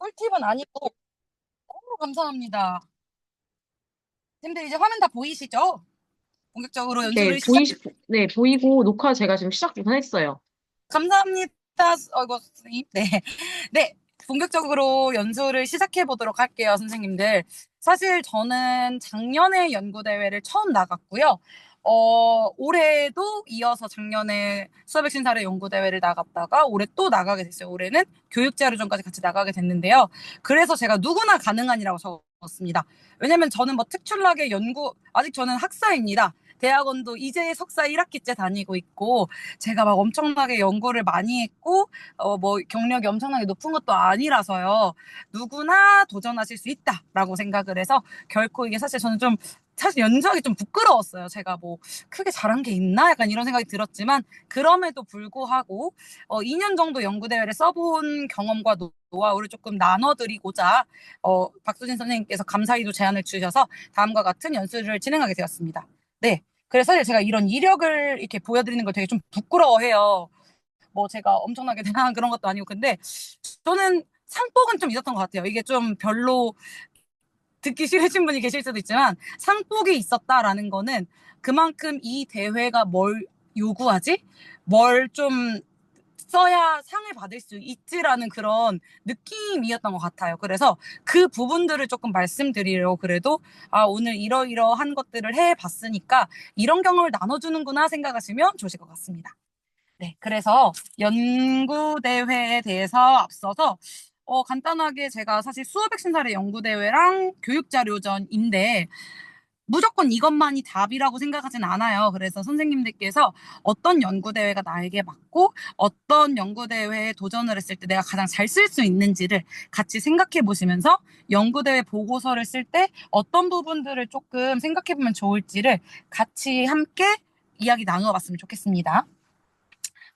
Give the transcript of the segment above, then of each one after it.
꿀팁은 아니고 너무 감사합니다. 근데 이제 화면 다 보이시죠? 본격적으로 네, 연수를 시작. 네, 보이고 녹화 제가 지금 시작부터 했어요. 감사합니다. 어이구, 선생님. 네. 네. 본격적으로 연수를 시작해 보도록 할게요, 선생님들. 사실 저는 작년에 연구대회를 처음 나갔고요. 올해도 이어서 작년에 수아백 신사의 연구대회를 나갔다가 올해 또 나가게 됐어요. 올해는 교육자료전까지 같이 나가게 됐는데요. 그래서 제가 누구나 가능한이라고 적었습니다. 왜냐면 저는 뭐 특출나게 아직 저는 학사입니다. 대학원도 이제 석사 1학기째 다니고 있고, 제가 막 엄청나게 연구를 많이 했고, 뭐 경력이 엄청나게 높은 것도 아니라서요. 누구나 도전하실 수 있다라고 생각을 해서 결코 이게 사실 연주하기 좀 부끄러웠어요. 제가 뭐 크게 잘한 게 있나? 약간 이런 생각이 들었지만 그럼에도 불구하고 2년 정도 연구대회를 써본 경험과 노하우를 조금 나눠드리고자 박수진 선생님께서 감사히도 제안을 주셔서 다음과 같은 연수를 진행하게 되었습니다. 네. 그래서 사실 제가 이런 이력을 이렇게 보여드리는 걸 되게 좀 부끄러워해요. 뭐 제가 엄청나게 대단한 그런 것도 아니고. 근데 저는 상복은 좀 있었던 것 같아요. 이게 좀 별로 듣기 싫으신 분이 계실 수도 있지만 상복이 있었다라는 거는 그만큼 이 대회가 뭘 요구하지? 뭘 좀 써야 상을 받을 수 있지라는 그런 느낌이었던 것 같아요. 그래서 그 부분들을 조금 말씀드리려고 그래도 오늘 이러이러한 것들을 해봤으니까 이런 경험을 나눠주는구나 생각하시면 좋으실 것 같습니다. 네, 그래서 연구대회에 대해서 앞서서 간단하게 제가 사실 수어백 신사의 연구대회랑 교육자료전인데 무조건 이것만이 답이라고 생각하진 않아요. 그래서 선생님들께서 어떤 연구대회가 나에게 맞고 어떤 연구대회에 도전을 했을 때 내가 가장 잘 쓸 수 있는지를 같이 생각해 보시면서 연구대회 보고서를 쓸 때 어떤 부분들을 조금 생각해 보면 좋을지를 같이 함께 이야기 나누어 봤으면 좋겠습니다.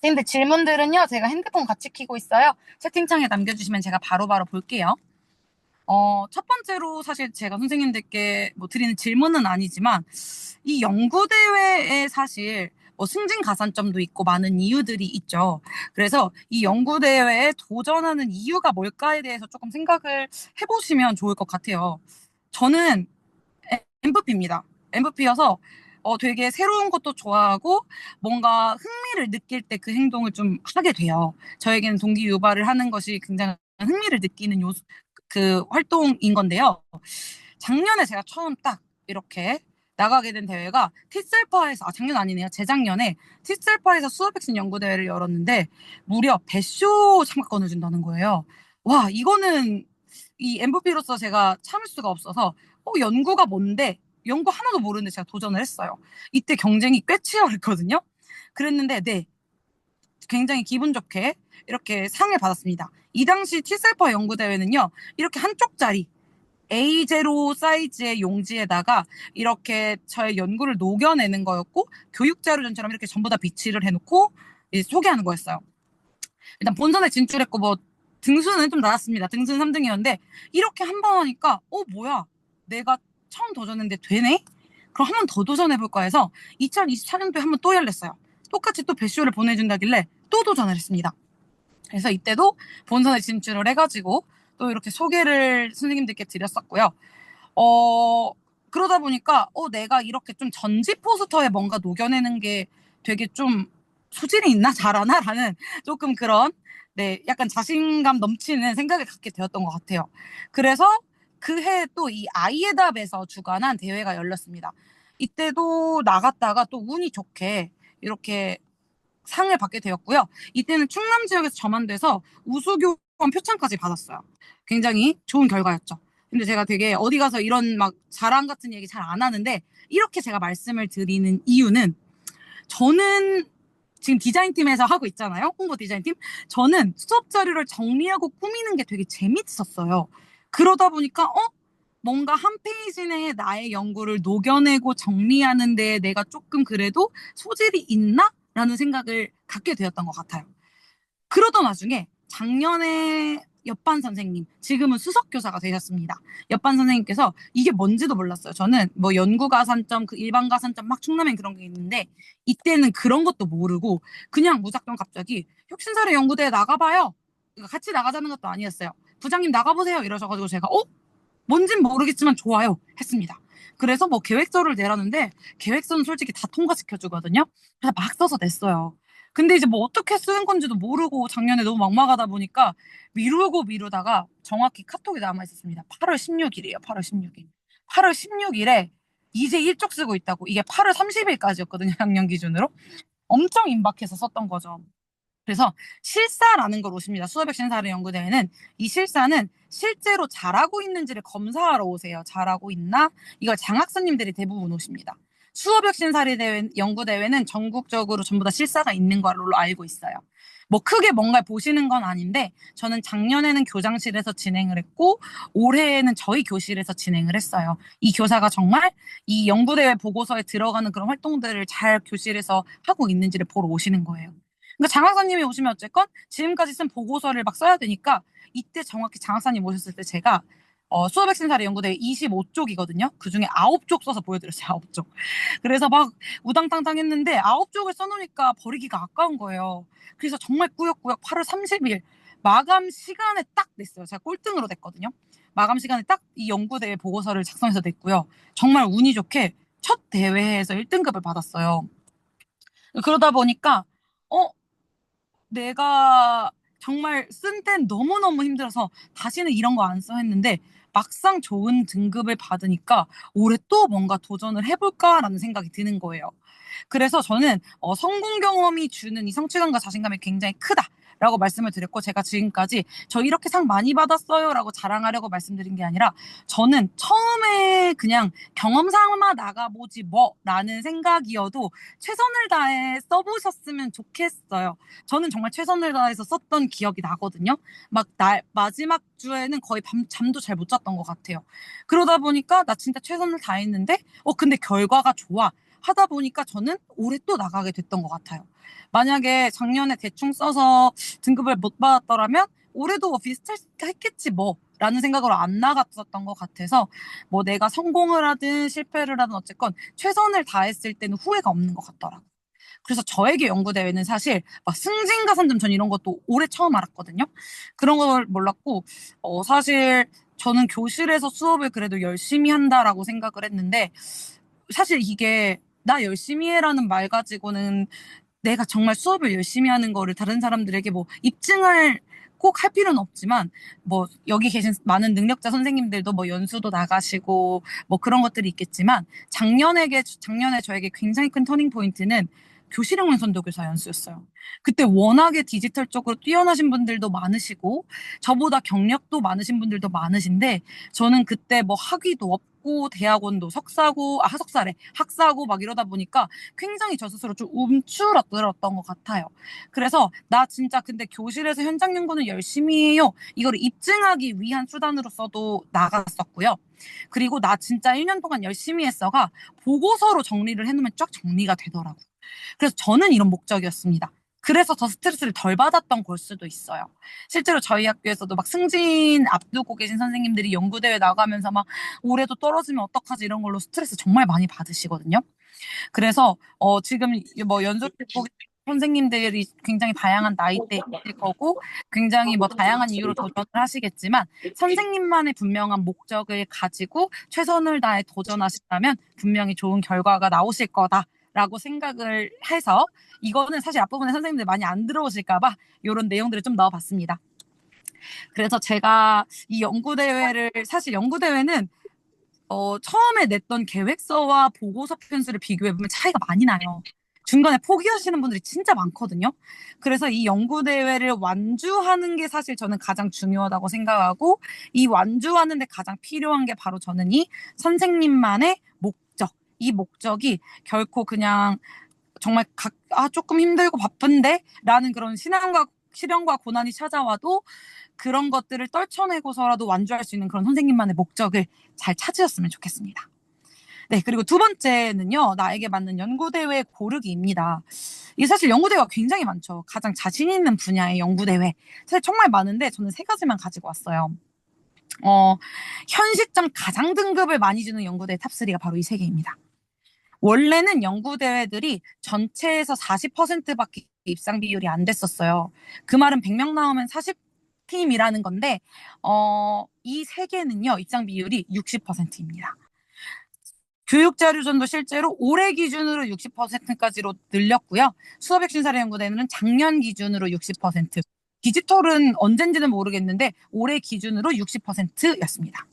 선생님들 질문들은요, 제가 핸드폰 같이 켜고 있어요. 채팅창에 남겨주시면 제가 바로바로 볼게요. 첫 번째로 사실 제가 선생님들께 뭐 드리는 질문은 아니지만, 이 연구대회에 사실 뭐 승진 가산점도 있고 많은 이유들이 있죠. 그래서 이 연구대회에 도전하는 이유가 뭘까에 대해서 조금 생각을 해보시면 좋을 것 같아요. 저는 MVP입니다. MVP여서 되게 새로운 것도 좋아하고 뭔가 흥미를 느낄 때 그 행동을 좀 하게 돼요. 저에게는 동기 유발을 하는 것이 굉장히 흥미를 느끼는 그 활동인 건데요. 작년에 제가 처음 딱 이렇게 나가게 된 대회가 티셀파에서, 작년 아니네요. 재작년에 티셀파에서 수어 백신 연구대회를 열었는데 무려 배쇼 참가권을 준다는 거예요. 와, 이거는 이 MVP로서 제가 참을 수가 없어서 연구가 뭔데? 연구 하나도 모르는데 제가 도전을 했어요. 이때 경쟁이 꽤 치열했거든요. 그랬는데 네, 굉장히 기분 좋게 이렇게 상을 받았습니다. 이 당시 티셀파 연구대회는요. 이렇게 한쪽짜리 A0 사이즈의 용지에다가 이렇게 저의 연구를 녹여내는 거였고 교육자료전처럼 이렇게 전부 다 비치를 해놓고 소개하는 거였어요. 일단 본선에 진출했고 뭐 등수는 좀 낮았습니다. 등수는 3등이었는데 이렇게 한 번 하니까 뭐야, 내가 처음 도전했는데 되네? 그럼 한 번 더 도전해볼까 해서 2024년도에 한 번 또 열렸어요. 똑같이 또 배쇼를 보내준다길래 또 도전을 했습니다. 그래서 이때도 본선에 진출을 해가지고 또 이렇게 소개를 선생님들께 드렸었고요. 어, 그러다 보니까 내가 이렇게 좀 전지 포스터에 뭔가 녹여내는 게 되게 좀 소질이 있나? 잘하나? 라는 조금 그런, 네, 약간 자신감 넘치는 생각을 갖게 되었던 것 같아요. 그래서 그 해 또 이 아이에답에서 주관한 대회가 열렸습니다. 이때도 나갔다가 또 운이 좋게 이렇게 상을 받게 되었고요. 이때는 충남 지역에서 점안돼서 우수교원 표창까지 받았어요. 굉장히 좋은 결과였죠. 근데 제가 되게 어디 가서 이런 막 자랑 같은 얘기 잘 안 하는데 이렇게 제가 말씀을 드리는 이유는 저는 지금 디자인팀에서 하고 있잖아요. 홍보 디자인팀. 저는 수업 자료를 정리하고 꾸미는 게 되게 재밌었어요. 그러다 보니까 뭔가 한 페이지 내에 나의 연구를 녹여내고 정리하는 데 내가 조금 그래도 소질이 있나? 라는 생각을 갖게 되었던 것 같아요. 그러던 와중에 작년에 옆반 선생님, 지금은 수석 교사가 되셨습니다. 옆반 선생님께서 이게 뭔지도 몰랐어요. 저는 뭐 연구 가산점, 그 일반 가산점 막 충남엔 그런 게 있는데 이때는 그런 것도 모르고 그냥 무작정 갑자기 혁신사례 연구대에 나가봐요. 그러니까 같이 나가자는 것도 아니었어요. 부장님 나가보세요 이러셔가지고 제가 뭔진 모르겠지만 좋아요 했습니다. 그래서 뭐 계획서를 내라는데 계획서는 솔직히 다 통과시켜주거든요. 그래서 막 써서 냈어요. 근데 이제 뭐 어떻게 쓰는 건지도 모르고 작년에 너무 막막하다 보니까 미루고 미루다가 정확히 카톡이 남아 있었습니다. 8월 16일이에요. 8월 16일. 8월 16일에 이제 일쪽 쓰고 있다고. 이게 8월 30일까지였거든요. 학년 기준으로. 엄청 임박해서 썼던 거죠. 그래서 실사라는 걸 오십니다. 수어백 신사를 연구대회는 이 실사는 실제로 잘하고 있는지를 검사하러 오세요. 잘하고 있나? 이걸 장학사님들이 대부분 오십니다. 수어백 신사리 대회 연구대회는 전국적으로 전부 다 실사가 있는 걸로 알고 있어요. 뭐 크게 뭔가 보시는 건 아닌데 저는 작년에는 교장실에서 진행을 했고 올해에는 저희 교실에서 진행을 했어요. 이 교사가 정말 이 연구대회 보고서에 들어가는 그런 활동들을 잘 교실에서 하고 있는지를 보러 오시는 거예요. 그러니까 장학사님이 오시면 어쨌건 지금까지 쓴 보고서를 막 써야 되니까 이때 정확히 장학사님 오셨을 때 제가 수어백 신사리 연구대회 25쪽이거든요. 그중에 9쪽 써서 보여드렸어요. 9쪽. 그래서 막 우당탕탕 했는데 9쪽을 써놓으니까 버리기가 아까운 거예요. 그래서 정말 꾸역꾸역 8월 30일 마감 시간에 딱 냈어요. 제가 꼴등으로 냈거든요. 마감 시간에 딱 이 연구대회 보고서를 작성해서 냈고요. 정말 운이 좋게 첫 대회에서 1등급을 받았어요. 그러다 보니까 어 내가 정말 쓴 땐 너무너무 힘들어서 다시는 이런 거 안 써 했는데 막상 좋은 등급을 받으니까 올해 또 뭔가 도전을 해볼까라는 생각이 드는 거예요. 그래서 저는 성공 경험이 주는 이 성취감과 자신감이 굉장히 크다라고 말씀을 드렸고 제가 지금까지 저 이렇게 상 많이 받았어요라고 자랑하려고 말씀드린 게 아니라 저는 처음에 그냥 경험 삼아 나가보지 뭐라는 생각이어도 최선을 다해 써보셨으면 좋겠어요. 저는 정말 최선을 다해서 썼던 기억이 나거든요. 막 마지막 주에는 거의 잠도 잘 못 잤던 것 같아요. 그러다 보니까 나 진짜 최선을 다했는데 근데 결과가 좋아. 하다 보니까 저는 올해 또 나가게 됐던 것 같아요. 만약에 작년에 대충 써서 등급을 못 받았더라면 올해도 뭐 비슷했겠지 라는 생각으로 안 나갔었던 것 같아서 뭐 내가 성공을 하든 실패를 하든 어쨌건 최선을 다했을 때는 후회가 없는 것 같더라고요. 그래서 저에게 연구대회는 사실 막 승진가산점 전 이런 것도 올해 처음 알았거든요. 그런 걸 몰랐고 사실 저는 교실에서 수업을 그래도 열심히 한다라고 생각을 했는데 사실 이게 나 열심히 해라는 말 가지고는 내가 정말 수업을 열심히 하는 거를 다른 사람들에게 뭐 입증을 꼭 할 필요는 없지만 뭐 여기 계신 많은 능력자 선생님들도 뭐 연수도 나가시고 뭐 그런 것들이 있겠지만 작년에 저에게 굉장히 큰 터닝 포인트는 교실형문 선도교사 연수였어요. 그때 워낙에 디지털적으로 뛰어나신 분들도 많으시고 저보다 경력도 많으신 분들도 많으신데 저는 그때 뭐 학위도 없고 대학원도 석사래 학사고 막 이러다 보니까 굉장히 저 스스로 좀 움츠러들었던 것 같아요. 그래서 나 진짜 근데 교실에서 현장 연구는 열심히 해요. 이거를 입증하기 위한 수단으로서도 나갔었고요. 그리고 나 진짜 1년 동안 열심히 했어가 보고서로 정리를 해놓으면 쫙 정리가 되더라고요. 그래서 저는 이런 목적이었습니다. 그래서 더 스트레스를 덜 받았던 걸 수도 있어요. 실제로 저희 학교에서도 막 승진 앞두고 계신 선생님들이 연구대회 나가면서 막 올해도 떨어지면 어떡하지 이런 걸로 스트레스 정말 많이 받으시거든요. 그래서 지금 뭐 연수 듣고 선생님들이 굉장히 다양한 나이대이실 거고 굉장히 뭐 다양한 이유로 도전을 하시겠지만 선생님만의 분명한 목적을 가지고 최선을 다해 도전하신다면 분명히 좋은 결과가 나오실 거다라고 생각을 해서 이거는 사실 앞부분에 선생님들 많이 안 들어오실까 봐 이런 내용들을 좀 넣어봤습니다. 그래서 제가 이 연구대회를 사실 연구대회는 처음에 냈던 계획서와 보고서 편수를 비교해보면 차이가 많이 나요. 중간에 포기하시는 분들이 진짜 많거든요. 그래서 이 연구대회를 완주하는 게 사실 저는 가장 중요하다고 생각하고 이 완주하는 데 가장 필요한 게 바로 저는 이 선생님만의 목적. 이 목적이 결코 그냥 정말 조금 힘들고 바쁜데? 라는 그런 시련과 고난이 찾아와도 그런 것들을 떨쳐내고서라도 완주할 수 있는 그런 선생님만의 목적을 잘 찾으셨으면 좋겠습니다. 네, 그리고 두 번째는요, 나에게 맞는 연구대회 고르기입니다. 이게 사실 연구대회가 굉장히 많죠. 가장 자신 있는 분야의 연구대회. 사실 정말 많은데 저는 세 가지만 가지고 왔어요. 현 시점 가장 등급을 많이 주는 연구대회 탑3가 바로 이 세 개입니다. 원래는 연구대회들이 전체에서 40%밖에 입상 비율이 안 됐었어요. 그 말은 100명 나오면 팀이라는 건데, 이 세 개는요, 입장 비율이 60%입니다. 교육자료전도 실제로 올해 기준으로 60%까지로 늘렸고요. 수어백신사례연구대는 작년 기준으로 60%, 디지털은 언젠지는 모르겠는데 올해 기준으로 60%였습니다.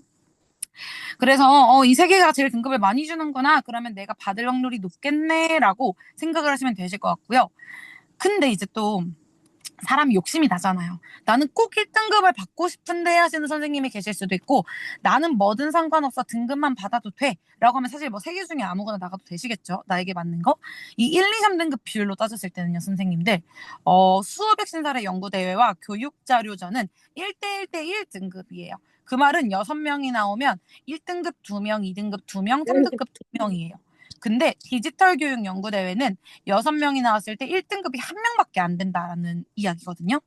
그래서 이 세 개가 제일 등급을 많이 주는구나. 그러면 내가 받을 확률이 높겠네라고 생각을 하시면 되실 것 같고요. 근데 이제 또 사람이 욕심이 나잖아요. 나는 꼭 1등급을 받고 싶은데 하시는 선생님이 계실 수도 있고, 나는 뭐든 상관없어 등급만 받아도 돼 라고 하면 사실 뭐 세 개 중에 아무거나 나가도 되시겠죠. 나에게 맞는 거. 이 1, 2, 3등급 비율로 따졌을 때는요, 선생님들, 수어백 신사례 연구대회와 교육자료전은 1대1대1 등급이에요. 그 말은 6명이 나오면 1등급 2명, 2등급 2명, 3등급 2명이에요. 근데 디지털 교육 연구대회는 6명이 나왔을 때 1등급이 1명밖에 안 된다라는 이야기거든요.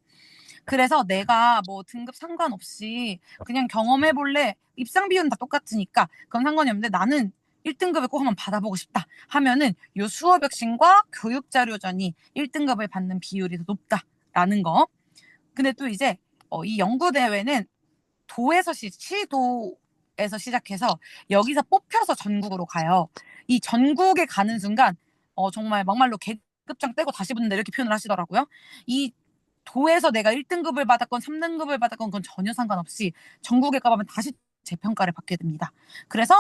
그래서 내가 뭐 등급 상관없이 그냥 경험해 볼래. 입상 비율은 다 똑같으니까 그건 상관이 없는데 나는 1등급을 꼭 한번 받아보고 싶다 하면은 요 수어백신과 교육자료전이 1등급을 받는 비율이 더 높다라는 거. 근데 또 이제 이 연구대회는 도에서 시도에서 시작해서 여기서 뽑혀서 전국으로 가요. 이 전국에 가는 순간 정말 막말로 계급장 떼고 다시 붙는다 이렇게 표현을 하시더라고요. 이 도에서 내가 1등급을 받았건 3등급을 받았건 그건 전혀 상관없이 전국에 가보면 다시 재평가를 받게 됩니다. 그래서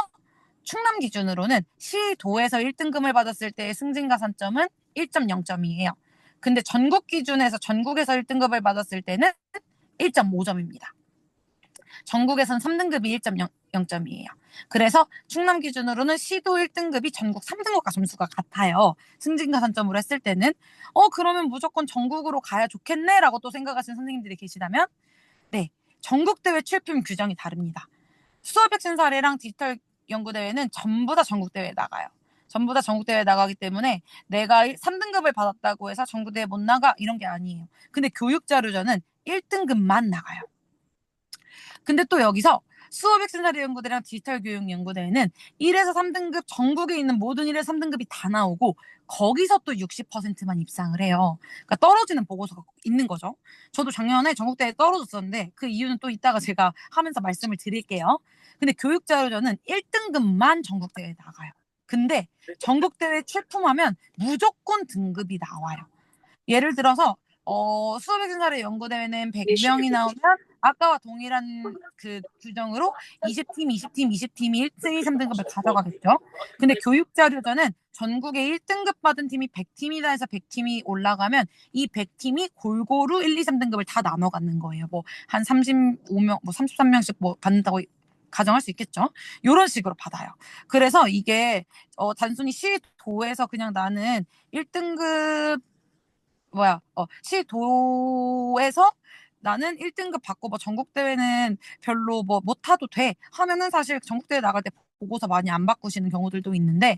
충남 기준으로는 시도에서 1등급을 받았을 때의 승진가산점은 1.0점이에요. 근데 전국 기준에서 전국에서 1등급을 받았을 때는 1.5점입니다. 전국에선 3등급이 1.0점이에요. 그래서 충남 기준으로는 시도 1등급이 전국 3등급과 점수가 같아요. 승진가산점으로 했을 때는 그러면 무조건 전국으로 가야 좋겠네 라고 또 생각하시는 선생님들이 계시다면 네, 전국대회 출품 규정이 다릅니다. 수어백신 사례랑 디지털 연구대회는 전부 다 전국대회에 나가요. 전부 다 전국대회에 나가기 때문에 내가 3등급을 받았다고 해서 전국대회 못 나가 이런 게 아니에요. 근데 교육자료전은 1등급만 나가요. 근데 또 여기서 수어백신사례연구대랑 디지털교육연구대회는 1에서 3등급 전국에 있는 모든 1에서 3등급이 다 나오고 거기서 또 60%만 입상을 해요. 그러니까 떨어지는 보고서가 있는 거죠. 저도 작년에 전국대회 떨어졌었는데 그 이유는 또 이따가 제가 하면서 말씀을 드릴게요. 근데 교육자료전은 1등급만 전국대회에 나가요. 근데 전국대회 출품하면 무조건 등급이 나와요. 예를 들어서 수어백신사례 연구대회는 100명이 나오면 아까와 동일한 그 규정으로 20팀, 20팀, 20팀이 1, 2, 3등급을 가져가겠죠. 근데 교육자료전은 전국에 1등급 받은 팀이 100팀이다 해서 100팀이 올라가면 이 100팀이 골고루 1, 2, 3등급을 다 나눠 갖는 거예요. 뭐 한 35명, 뭐 33명씩 뭐 받는다고 가정할 수 있겠죠. 이런 식으로 받아요. 그래서 이게 단순히 시도에서 그냥 나는 1등급 시도에서 나는 1등급 받고 뭐 전국대회는 별로 뭐 못타도 돼 하면은 사실 전국대회 나갈 때 보고서 많이 안 바꾸시는 경우들도 있는데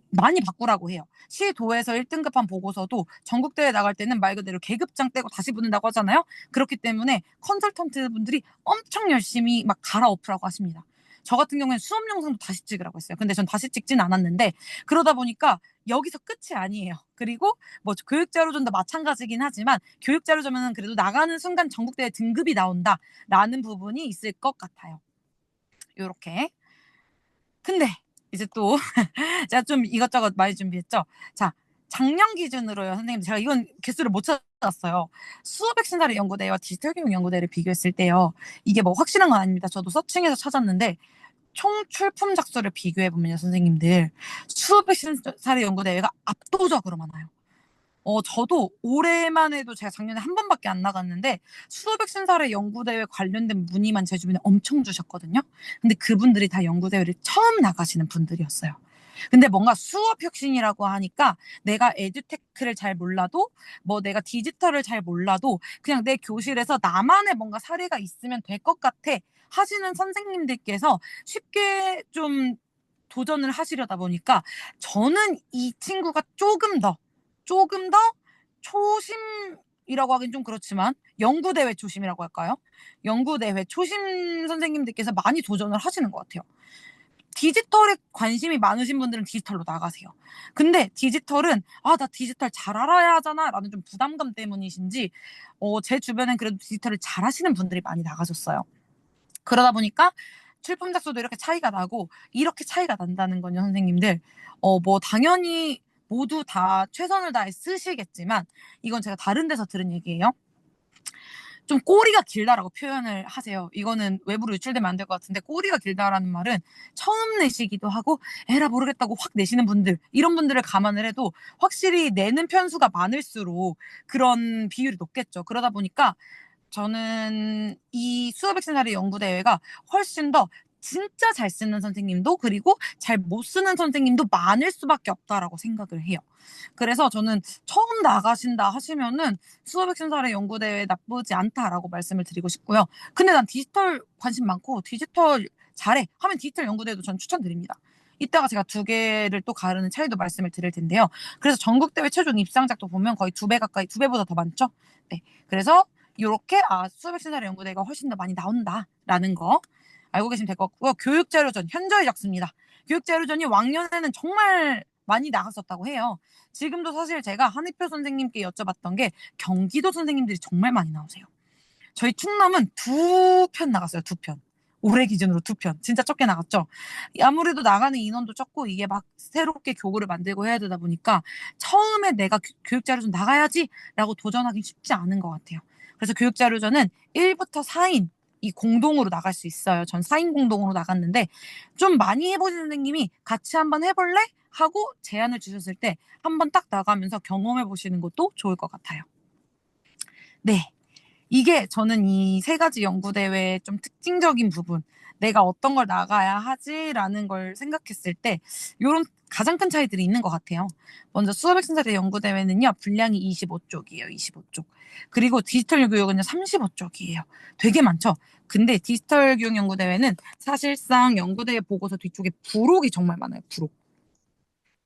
많이 바꾸라고 해요. 시도에서 1등급한 보고서도 전국대회 나갈 때는 말 그대로 계급장 떼고 다시 붙는다고 하잖아요. 그렇기 때문에 컨설턴트 분들이 엄청 열심히 막 갈아엎으라고 하십니다. 저 같은 경우에는 수업 영상도 다시 찍으라고 했어요. 근데 전 다시 찍진 않았는데 그러다 보니까 여기서 끝이 아니에요. 그리고 뭐 교육자료전도 마찬가지긴 하지만 교육자료전은 그래도 나가는 순간 전국대회 등급이 나온다라는 부분이 있을 것 같아요. 요렇게. 근데 이제 또 제가 좀 이것저것 많이 준비했죠. 자, 작년 기준으로요, 선생님. 제가 이건 개수를 못 찾았어요. 수어백신사례 연구대회와 디지털교육 연구대회를 비교했을 때요. 이게 뭐 확실한 건 아닙니다. 저도 서칭해서 찾았는데 총 출품 작수를 비교해 보면요, 선생님들. 수어백신사례 연구대회가 압도적으로 많아요. 저도 올해만 해도 제가 작년에 한 번밖에 안 나갔는데 수어백신사례 연구대회 관련된 문의만 제 주변에 엄청 주셨거든요. 근데 그분들이 다 연구대회를 처음 나가시는 분들이었어요. 근데 뭔가 수업 혁신이라고 하니까 내가 에듀테크를 잘 몰라도 뭐 내가 디지털을 잘 몰라도 그냥 내 교실에서 나만의 뭔가 사례가 있으면 될 것 같아 하시는 선생님들께서 쉽게 좀 도전을 하시려다 보니까 저는 이 친구가 조금 더 초심이라고 하긴 좀 그렇지만 연구대회 초심이라고 할까요? 연구대회 초심 선생님들께서 많이 도전을 하시는 것 같아요. 디지털에 관심이 많으신 분들은 디지털로 나가세요. 근데 디지털은 나 디지털 잘 알아야 하잖아 라는 좀 부담감 때문이신지 제 주변엔 그래도 디지털을 잘 하시는 분들이 많이 나가셨어요. 그러다 보니까 출품 작수도 이렇게 차이가 나고, 이렇게 차이가 난다는 건요, 선생님들. 뭐 당연히 모두 다 최선을 다해 쓰시겠지만, 이건 제가 다른 데서 들은 얘기예요. 좀 꼬리가 길다라고 표현을 하세요. 이거는 외부로 유출되면 안 될 것 같은데, 꼬리가 길다라는 말은 처음 내시기도 하고 에라 모르겠다고 확 내시는 분들, 이런 분들을 감안을 해도 확실히 내는 편수가 많을수록 그런 비율이 높겠죠. 그러다 보니까 저는 이 수어백신사례 연구대회가 훨씬 더 진짜 잘 쓰는 선생님도, 그리고 잘 못 쓰는 선생님도 많을 수밖에 없다라고 생각을 해요. 그래서 저는 처음 나가신다 하시면은 수어백신사례 연구대회 나쁘지 않다라고 말씀을 드리고 싶고요. 근데 난 디지털 관심 많고 디지털 잘해 하면 디지털 연구대회도 전 추천드립니다. 이따가 제가 두 개를 또 가르는 차이도 말씀을 드릴 텐데요. 그래서 전국대회 최종 입상작도 보면 거의 2배 가까이, 2배보다 더 많죠? 네. 그래서 요렇게 수어백신사례 연구대회가 훨씬 더 많이 나온다라는 거 알고 계시면 될 것 같고요. 교육자료전 현저히 적습니다. 교육자료전이 왕년에는 정말 많이 나갔었다고 해요. 지금도 사실 제가 한희표 선생님께 여쭤봤던 게 경기도 선생님들이 정말 많이 나오세요. 저희 충남은 2편 나갔어요. 2편. 올해 기준으로 2편. 진짜 적게 나갔죠. 아무래도 나가는 인원도 적고 이게 막 새롭게 교구를 만들고 해야 되다 보니까 처음에 내가 교육자료전 나가야지라고 도전하기 쉽지 않은 것 같아요. 그래서 교육자료전은 1부터 4인 이 공동으로 나갈 수 있어요. 전 4인 공동으로 나갔는데 좀 많이 해보신 선생님이 같이 한번 해볼래? 하고 제안을 주셨을 때 한번 딱 나가면서 경험해 보시는 것도 좋을 것 같아요. 네. 이게 저는 이 세 가지 연구대회의 좀 특징적인 부분, 내가 어떤 걸 나가야 하지라는 걸 생각했을 때 이런 가장 큰 차이들이 있는 것 같아요. 먼저 수어백신사대 연구대회는요, 분량이 25쪽이에요. 25쪽. 그리고 디지털 교육은요, 35쪽이에요. 되게 많죠? 근데 디지털 교육 연구대회는 사실상 연구대회 보고서 뒤쪽에 부록이 정말 많아요.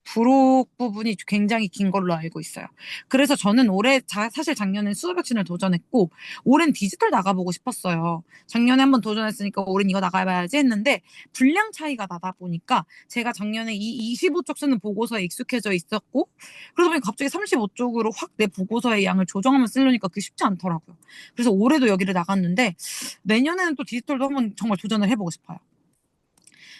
부록 부분이 굉장히 긴 걸로 알고 있어요. 그래서 저는 올해 사실 작년엔 수어백신을 도전했고 올해는 디지털 나가보고 싶었어요. 작년에 한번 도전했으니까 올해는 이거 나가봐야지 했는데 분량 차이가 나다 보니까 제가 작년에 이 25쪽 쓰는 보고서에 익숙해져 있었고 그러다 보니 갑자기 35쪽으로 확 내 보고서의 양을 조정하면 쓰려니까 그게 쉽지 않더라고요. 그래서 올해도 여기를 나갔는데 내년에는 또 디지털도 한번 정말 도전을 해보고 싶어요.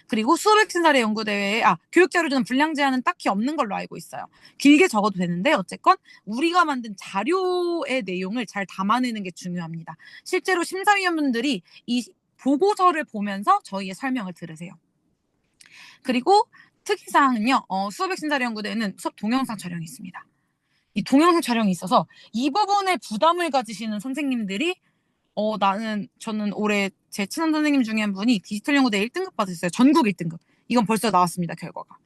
그리고 수어백신사례 연구대회에 교육자료전 분량 제한은 딱히 없는 걸로 알고 있어요. 길게 적어도 되는데 어쨌건 우리가 만든 자료의 내용을 잘 담아내는 게 중요합니다. 실제로 심사위원분들이 이 보고서를 보면서 저희의 설명을 들으세요. 그리고 특이사항은요. 수어백신사례 연구대회는 수업 동영상 촬영이 있습니다. 이 동영상 촬영이 있어서 이 부분에 부담을 가지시는 선생님들이 저는 올해 제 친한 선생님 중에 한 분이 디지털 연구대 1등급 받으셨어요. 전국 1등급. 이건 벌써 나왔습니다, 결과가.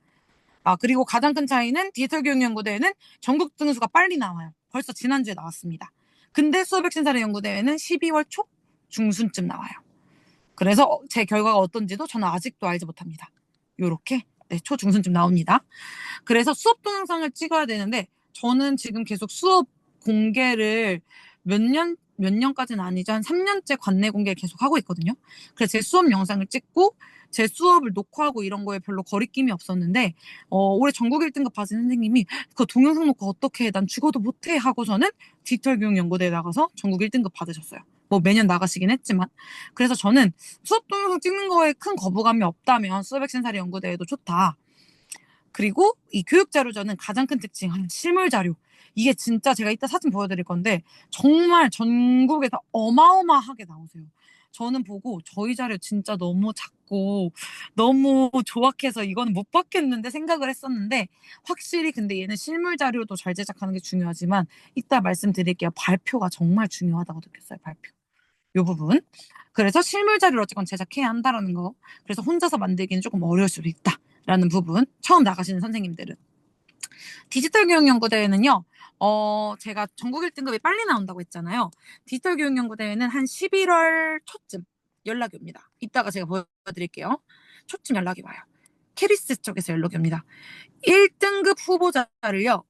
그리고 가장 큰 차이는 디지털 교육 연구대회는 전국 등수가 빨리 나와요. 벌써 지난주에 나왔습니다. 근데 수어백신사례 연구대회는 12월 초 중순쯤 나와요. 그래서 제 결과가 어떤지도 저는 아직도 알지 못합니다. 요렇게 초 중순쯤 나옵니다. 그래서 수업 동영상을 찍어야 되는데 저는 지금 계속 수업 공개를 몇 년까지는 아니죠. 한 3년째 관내 공개를 계속 하고 있거든요. 그래서 제 수업 영상을 찍고 제 수업을 녹화하고 이런 거에 별로 거리낌이 없었는데 올해 전국 1등급 받은 선생님이 그 동영상 녹화 어떻게 해? 난 죽어도 못해 하고서는 디지털 교육 연구대에 나가서 전국 1등급 받으셨어요. 뭐 매년 나가시긴 했지만. 그래서 저는 수업 동영상 찍는 거에 큰 거부감이 없다면 수어백신사례 연구대회도 좋다. 그리고 이 교육자료전은 가장 큰 특징은 실물자료. 이게 진짜 제가 이따 사진 보여드릴 건데 정말 전국에서 어마어마하게 나오세요. 저는 보고 저희 자료 진짜 너무 작고 너무 조악해서 이거는 못 받겠는데 생각을 했었는데 확실히 근데 얘는 실물자료도 잘 제작하는 게 중요하지만 이따 말씀드릴게요. 발표가 정말 중요하다고 느꼈어요. 발표. 요 부분. 그래서 실물자료를 어쨌건 제작해야 한다라는 거. 그래서 혼자서 만들기는 조금 어려울 수도 있다라는 부분. 처음 나가시는 선생님들은. 디지털 교육연구대회는요. 제가 전국 1등급이 빨리 나온다고 했잖아요. 디지털 교육연구대회는 한 11월 초쯤 연락이 옵니다. 이따가 제가 보여드릴게요. 초쯤 연락이 와요. 캐리스 쪽에서 연락이 옵니다. 1등급 후보자를요.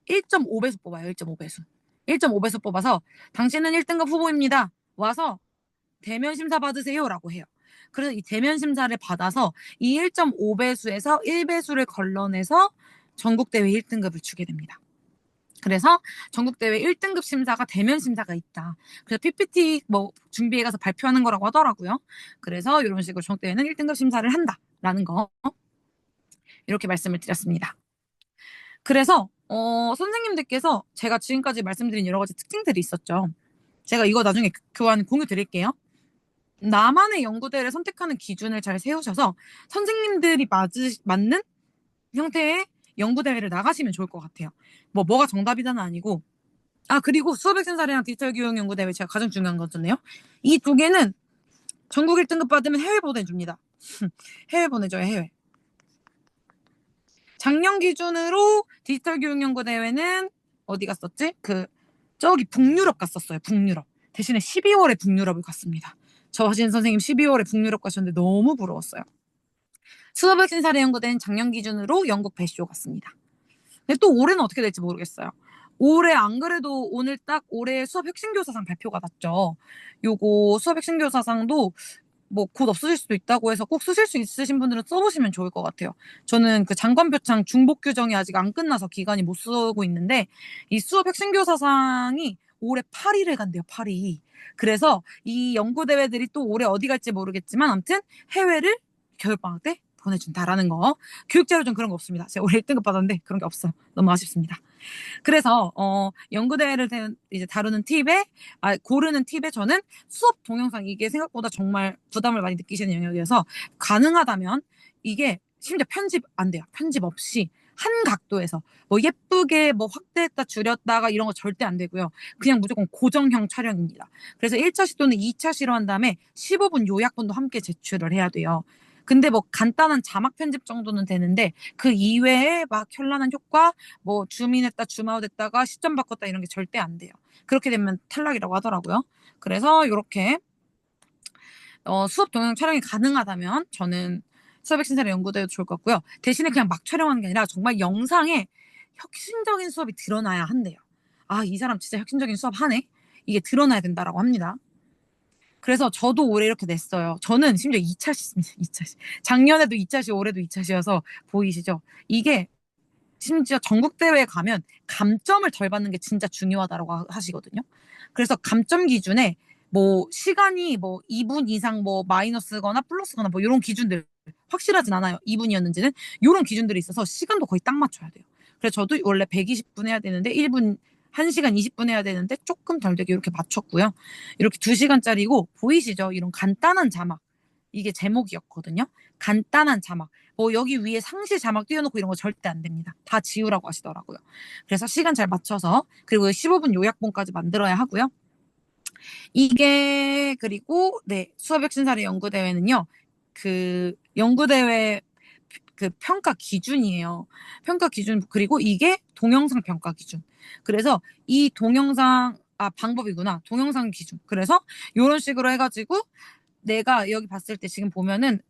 1.5배수 뽑아요. 1.5배수. 1.5배수 뽑아서 당신은 1등급 후보입니다. 와서 대면 심사 받으세요 라고 해요. 그래서 이 대면 심사를 받아서 이 1.5배수에서 1배수를 걸러내서 전국대회 1등급을 주게 됩니다. 그래서 전국대회 1등급 심사가 대면 심사가 있다. 그래서 PPT 뭐 준비해 가서 발표하는 거라고 하더라고요. 그래서 이런 식으로 전국대회는 1등급 심사를 한다라는 거 이렇게 말씀을 드렸습니다. 그래서 선생님들께서 제가 지금까지 말씀드린 여러 가지 특징들이 있었죠. 제가 이거 나중에 교환 공유 드릴게요. 나만의 연구대를 선택하는 기준을 잘 세우셔서 선생님들이 맞는 형태의 연구대회를 나가시면 좋을 것 같아요. 뭐가 정답이다는 아니고. 그리고 수업액센사례랑 디지털 교육 연구대회 제가 가장 중요한 거잖아요. 이 두 개는 전국 1등급 받으면 해외 보내줍니다. 해외 보내줘요, 해외. 작년 기준으로 디지털 교육 연구대회는 어디 갔었지? 저기 북유럽 갔었어요, 북유럽. 대신에 12월에 북유럽을 갔습니다. 저 하신 선생님 12월에 북유럽 가셨는데 너무 부러웠어요. 수업액센사례 연구대는 작년 기준으로 영국 배쇼 갔습니다. 근데 또 올해는 어떻게 될지 모르겠어요. 올해 안 그래도 오늘 딱 올해 수업 혁신교사상 발표가 났죠. 요거 수업 혁신교사상도 뭐 곧 없어질 수도 있다고 해서 꼭 쓰실 수 있으신 분들은 써보시면 좋을 것 같아요. 저는 그 장관표창 중복 규정이 아직 안 끝나서 기간이 못 쓰고 있는데 이 수업 혁신교사상이 올해 파리를 간대요, 파리. 그래서 이 연구대회들이 또 올해 어디 갈지 모르겠지만 아무튼 해외를 겨울방학 때 보내준다라는 거. 교육자료 좀 그런 거 없습니다. 제가 올해 1등급 받았는데 그런 게 없어요. 너무 아쉽습니다. 그래서 연구대회를 이제 다루는 팁에 고르는 팁에 저는 수업 동영상 이게 생각보다 정말 부담을 많이 느끼시는 영역이어서 가능하다면 이게 심지어 편집 안 돼요. 편집 없이 한 각도에서 뭐 예쁘게 뭐 확대했다 줄였다가 이런 거 절대 안 되고요. 그냥 무조건 고정형 촬영입니다. 그래서 1차 시도는 2차 시로 한 다음에 15분 요약본도 함께 제출을 해야 돼요. 근데 뭐 간단한 자막 편집 정도는 되는데 그 이외에 막 현란한 효과, 뭐 줌인했다 줌아웃했다가 시점 바꿨다 이런 게 절대 안 돼요. 그렇게 되면 탈락이라고 하더라고요. 그래서 이렇게 수업 동영 촬영이 가능하다면 저는 수업액신사례 연구대회도 좋을 것 같고요. 대신에 그냥 막 촬영하는 게 아니라 정말 영상에 혁신적인 수업이 드러나야 한대요. 이 사람 진짜 혁신적인 수업 하네? 이게 드러나야 된다라고 합니다. 그래서 저도 올해 이렇게 냈어요. 저는 심지어 2차 시입니다. 2차 시. 작년에도 2차 시, 올해도 2차 시여서 보이시죠? 이게 심지어 전국대회에 가면 감점을 덜 받는 게 진짜 중요하다고 하시거든요. 그래서 감점 기준에 뭐 시간이 뭐 2분 이상 뭐 마이너스거나 플러스거나 뭐 이런 기준들 확실하진 않아요. 2분이었는지는 이런 기준들이 있어서 시간도 거의 딱 맞춰야 돼요. 그래서 저도 원래 120분 해야 되는데 1시간 20분 해야 되는데 조금 덜 되게 이렇게 맞췄고요. 이렇게 2시간짜리고 보이시죠? 이런 간단한 자막. 이게 제목이었거든요. 간단한 자막. 뭐 여기 위에 상시 자막 띄워놓고 이런 거 절대 안 됩니다. 다 지우라고 하시더라고요. 그래서 시간 잘 맞춰서 그리고 15분 요약본까지 만들어야 하고요. 이게 그리고 네 수업혁신사례 연구대회는요. 그 연구대회 그 평가 기준이에요. 평가 기준 그리고 이게 동영상 평가 기준. 그래서 이 동영상 방법이구나. 동영상 기준. 그래서 이런 식으로 해가지고 내가 여기 봤을 때 지금 보면은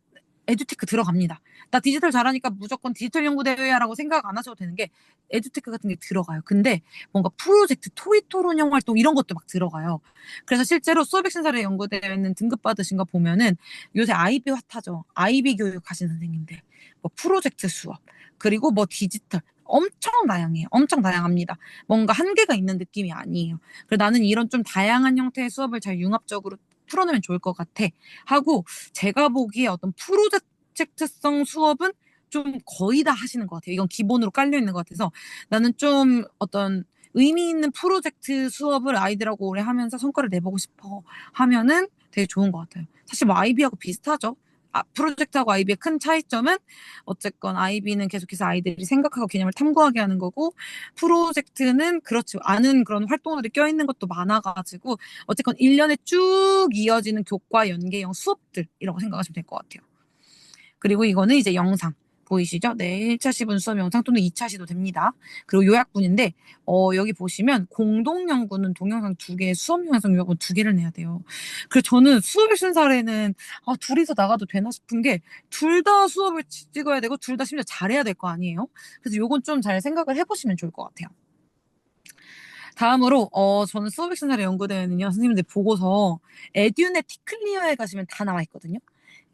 에듀테크 들어갑니다. 나 디지털 잘하니까 무조건 디지털 연구대회야라고 생각 안 하셔도 되는 게 에듀테크 같은 게 들어가요. 근데 뭔가 프로젝트, 토의 토론형 활동 이런 것도 막 들어가요. 그래서 실제로 수업액신사례 연구대회는 등급 받으신 거 보면은 요새 아이비 핫하죠. 아이비 교육 하신 선생님들. 뭐 프로젝트 수업, 그리고 뭐 디지털. 엄청 다양해요. 엄청 다양합니다. 뭔가 한계가 있는 느낌이 아니에요. 그래서 나는 이런 좀 다양한 형태의 수업을 잘 융합적으로 풀어내면 좋을 것 같아. 하고 제가 보기에 어떤 프로젝트성 수업은 좀 거의 다 하시는 것 같아요. 이건 기본으로 깔려 있는 것 같아서 나는 좀 어떤 의미 있는 프로젝트 수업을 아이들하고 오래 하면서 성과를 내보고 싶어 하면은 되게 좋은 것 같아요. 사실 뭐 아이비하고 비슷하죠. 프로젝트하고 아이비의 큰 차이점은 어쨌건 아이비는 계속해서 아이들이 생각하고 개념을 탐구하게 하는 거고 프로젝트는 그렇지 않은 그런 활동들이 껴있는 것도 많아가지고 어쨌건 1년에 쭉 이어지는 교과 연계형 수업들이라고 생각하시면 될 것 같아요. 그리고 이거는 이제 영상 보이시죠? 네, 1차 시분 수업 영상 또는 2차 시도 됩니다. 그리고 요약분인데 여기 보시면 공동 연구는 동영상 2개, 수업 영상 요약분 2개를 내야 돼요. 그래서 저는 수업을 쓴 사례는 둘이서 나가도 되나 싶은 게 둘 다 수업을 찍어야 되고 둘 다 심지어 잘해야 될 거 아니에요? 그래서 요건 좀 잘 생각을 해보시면 좋을 것 같아요. 다음으로 저는 수어백신사례 연구대회는요, 선생님들 보고서 에듀넷 티클리어에 가시면 다 나와 있거든요.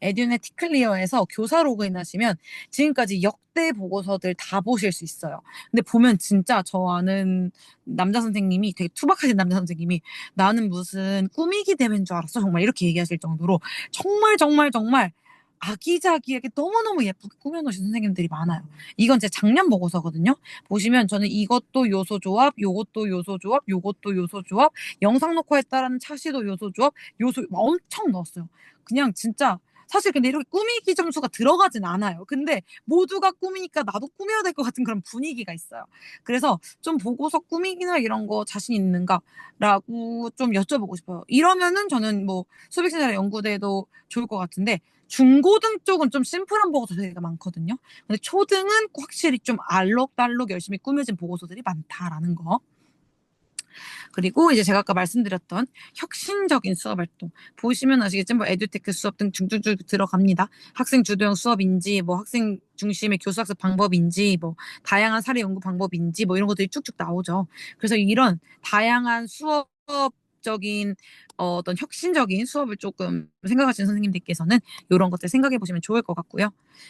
에듀넷 티클리어에서 교사 로그인 하시면 지금까지 역대 보고서들 다 보실 수 있어요. 근데 보면 진짜 저 아는 남자 선생님이, 되게 투박하신 남자 선생님이, 나는 무슨 꾸미기 대회인 줄 알았어, 정말 이렇게 얘기하실 정도로 정말 정말 정말 아기자기하게 너무너무 예쁘게 꾸며놓으신 선생님들이 많아요. 이건 제 작년 보고서거든요. 보시면 저는 이것도 요소 조합, 요것도 요소 조합, 요것도 요소 조합, 영상 녹화에 따른 차시도 요소 조합, 요소 엄청 넣었어요. 그냥 진짜 사실 근데 이렇게 꾸미기 점수가 들어가진 않아요. 근데 모두가 꾸미니까 나도 꾸며야 될 것 같은 그런 분위기가 있어요. 그래서 좀 보고서 꾸미기나 이런 거 자신 있는가라고 좀 여쭤보고 싶어요. 이러면은 저는 뭐 수백신사례 연구대도 좋을 것 같은데, 중고등 쪽은 좀 심플한 보고서들이 많거든요. 근데 초등은 확실히 좀 알록달록 열심히 꾸며진 보고서들이 많다라는 거. 그리고 이제 제가 아까 말씀드렸던 혁신적인 수업 활동. 보시면 아시겠지만 뭐 에듀테크 수업 등 중중중 들어갑니다. 학생 주도형 수업인지, 뭐 학생 중심의 교수 학습 방법인지, 뭐 다양한 사례 연구 방법인지, 뭐 이런 것들이 쭉쭉 나오죠. 그래서 이런 다양한 수업적인 어떤 혁신적인 수업을 조금 생각하시는 선생님들께서는 이런 것들 생각해 보시면 좋을 것 같고요.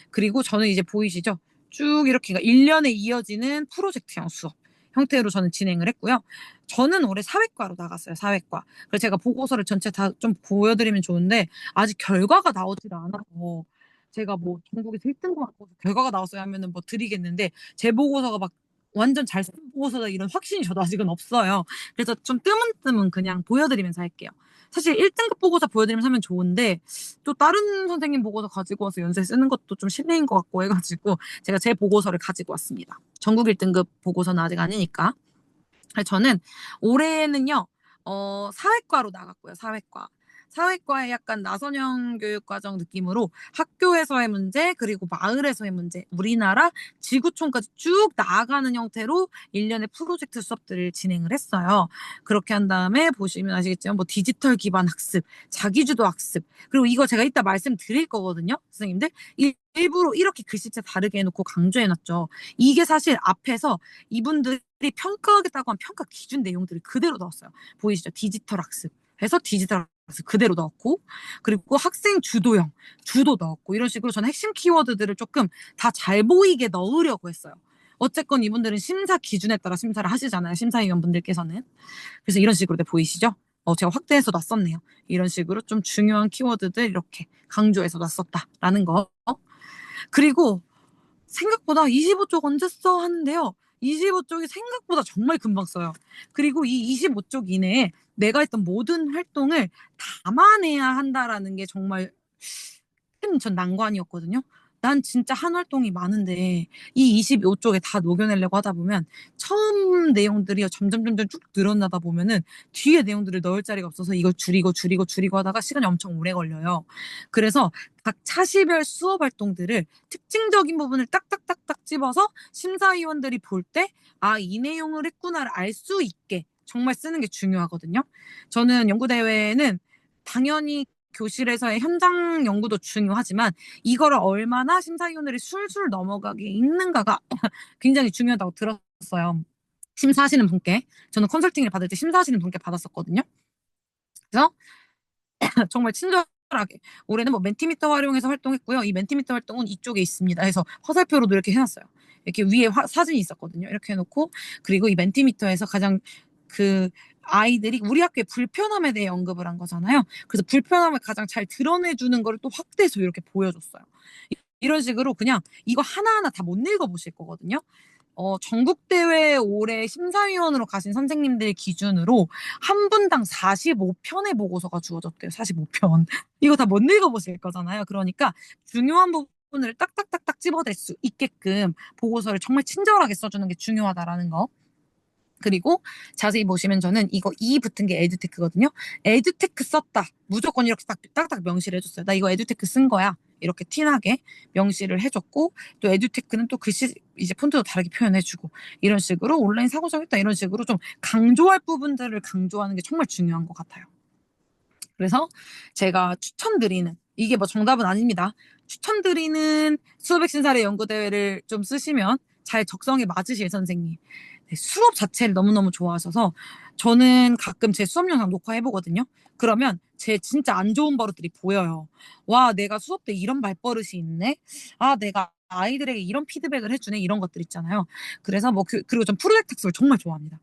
그리고 저는 이제 보이시죠? 쭉 이렇게 1년에 이어지는 프로젝트형 수업 형태로 저는 진행을 했고요. 저는 올해 사회과로 나갔어요. 사회과. 그래서 제가 보고서를 전체 다 좀 보여드리면 좋은데 아직 결과가 나오질 않아서, 제가 뭐 전국에서 1등급 받고 결과가 나왔어요 하면은 뭐 드리겠는데, 제 보고서가 막 완전 잘 쓴 보고서다 이런 확신이 저도 아직은 없어요. 그래서 좀 뜨문뜨문 그냥 보여드리면서 할게요. 사실 1등급 보고서 보여드리면서 하면 좋은데 또 다른 선생님 보고서 가지고 와서 연세 쓰는 것도 좀 실례인 것 같고 해가지고 제가 제 보고서를 가지고 왔습니다. 전국 1등급 보고서는 아직 아니니까. 저는 올해는요, 사회과로 나갔고요, 사회과. 사회과의 약간 나선형 교육과정 느낌으로 학교에서의 문제, 그리고 마을에서의 문제, 우리나라 지구촌까지 쭉 나아가는 형태로 1년의 프로젝트 수업들을 진행을 했어요. 그렇게 한 다음에 보시면 아시겠지만 뭐 디지털 기반 학습, 자기주도 학습, 그리고 이거 제가 이따 말씀드릴 거거든요, 선생님들. 일부러 이렇게 글씨체 다르게 해놓고 강조해놨죠. 이게 사실 앞에서 이분들이 평가하겠다고 한 평가 기준 내용들을 그대로 넣었어요. 보이시죠? 디지털 학습 해서 디지털 학습 그대로 넣었고, 그리고 학생 주도형 주도 넣었고, 이런 식으로 저는 핵심 키워드들을 조금 다 잘 보이게 넣으려고 했어요. 어쨌건 이분들은 심사 기준에 따라 심사를 하시잖아요, 심사위원분들께서는. 그래서 이런 식으로 보이시죠? 제가 확대해서 놨었네요. 이런 식으로 좀 중요한 키워드들 이렇게 강조해서 놨었다라는 거. 그리고 생각보다 25쪽 언제 써 하는데요. 25쪽이 생각보다 정말 금방 써요. 그리고 이 25쪽 이내에 내가 했던 모든 활동을 담아내야 한다라는 게 정말 큰 전 난관이었거든요. 난 진짜 한 활동이 많은데 이 25쪽에 다 녹여내려고 하다 보면 처음 내용들이 점점 쭉 늘어나다 보면은 뒤에 내용들을 넣을 자리가 없어서 이걸 줄이고 하다가 시간이 엄청 오래 걸려요. 그래서 각 차시별 수업 활동들을 특징적인 부분을 딱딱딱딱 집어서 심사위원들이 볼 때 아, 이 내용을 했구나를 알 수 있게 정말 쓰는 게 중요하거든요. 저는 연구대회는 당연히 교실에서의 현장 연구도 중요하지만 이거를 얼마나 심사위원들이 술술 넘어가게 읽는가가 굉장히 중요하다고 들었어요. 심사하시는 분께. 저는 컨설팅을 받을 때 심사하시는 분께 받았었거든요. 그래서 정말 친절하게 올해는 뭐 멘티미터 활용해서 활동했고요. 이 멘티미터 활동은 이쪽에 있습니다. 해서 화살표로도 이렇게 해놨어요. 이렇게 위에 사진이 있었거든요. 이렇게 해놓고, 그리고 이 멘티미터에서 가장 그 아이들이 우리 학교의 불편함에 대해 언급을 한 거잖아요. 그래서 불편함을 가장 잘 드러내주는 걸 또 확대해서 이렇게 보여줬어요. 이런 식으로 그냥 이거 하나하나 다 못 읽어보실 거거든요. 전국대회 올해 심사위원으로 가신 선생님들 기준으로 한 분당 45편의 보고서가 주어졌대요. 45편. 이거 다 못 읽어보실 거잖아요. 그러니까 중요한 부분을 딱딱딱딱 집어낼 수 있게끔 보고서를 정말 친절하게 써주는 게 중요하다라는 거. 그리고 자세히 보시면 저는 이거 이 붙은 게 에듀테크거든요. 에듀테크 썼다. 무조건 이렇게 딱딱 명시를 해줬어요. 나 이거 에듀테크 쓴 거야. 이렇게 티나게 명시를 해줬고, 또 에듀테크는 또 글씨 이제 폰트도 다르게 표현해주고, 이런 식으로 온라인 사고정했다 이런 식으로 좀 강조할 부분들을 강조하는 게 정말 중요한 것 같아요. 그래서 제가 추천드리는, 이게 뭐 정답은 아닙니다. 추천드리는 수어백신 사례 연구대회를 좀 쓰시면 잘 적성에 맞으실 선생님. 네, 수업 자체를 너무너무 좋아하셔서 저는 가끔 제 수업 영상 녹화해보거든요. 그러면 제 진짜 안 좋은 버릇들이 보여요. 와, 내가 수업 때 이런 말버릇이 있네? 아, 내가 아이들에게 이런 피드백을 해주네? 이런 것들 있잖아요. 그래서 뭐, 그리고 전 프로젝트 학습을 정말 좋아합니다.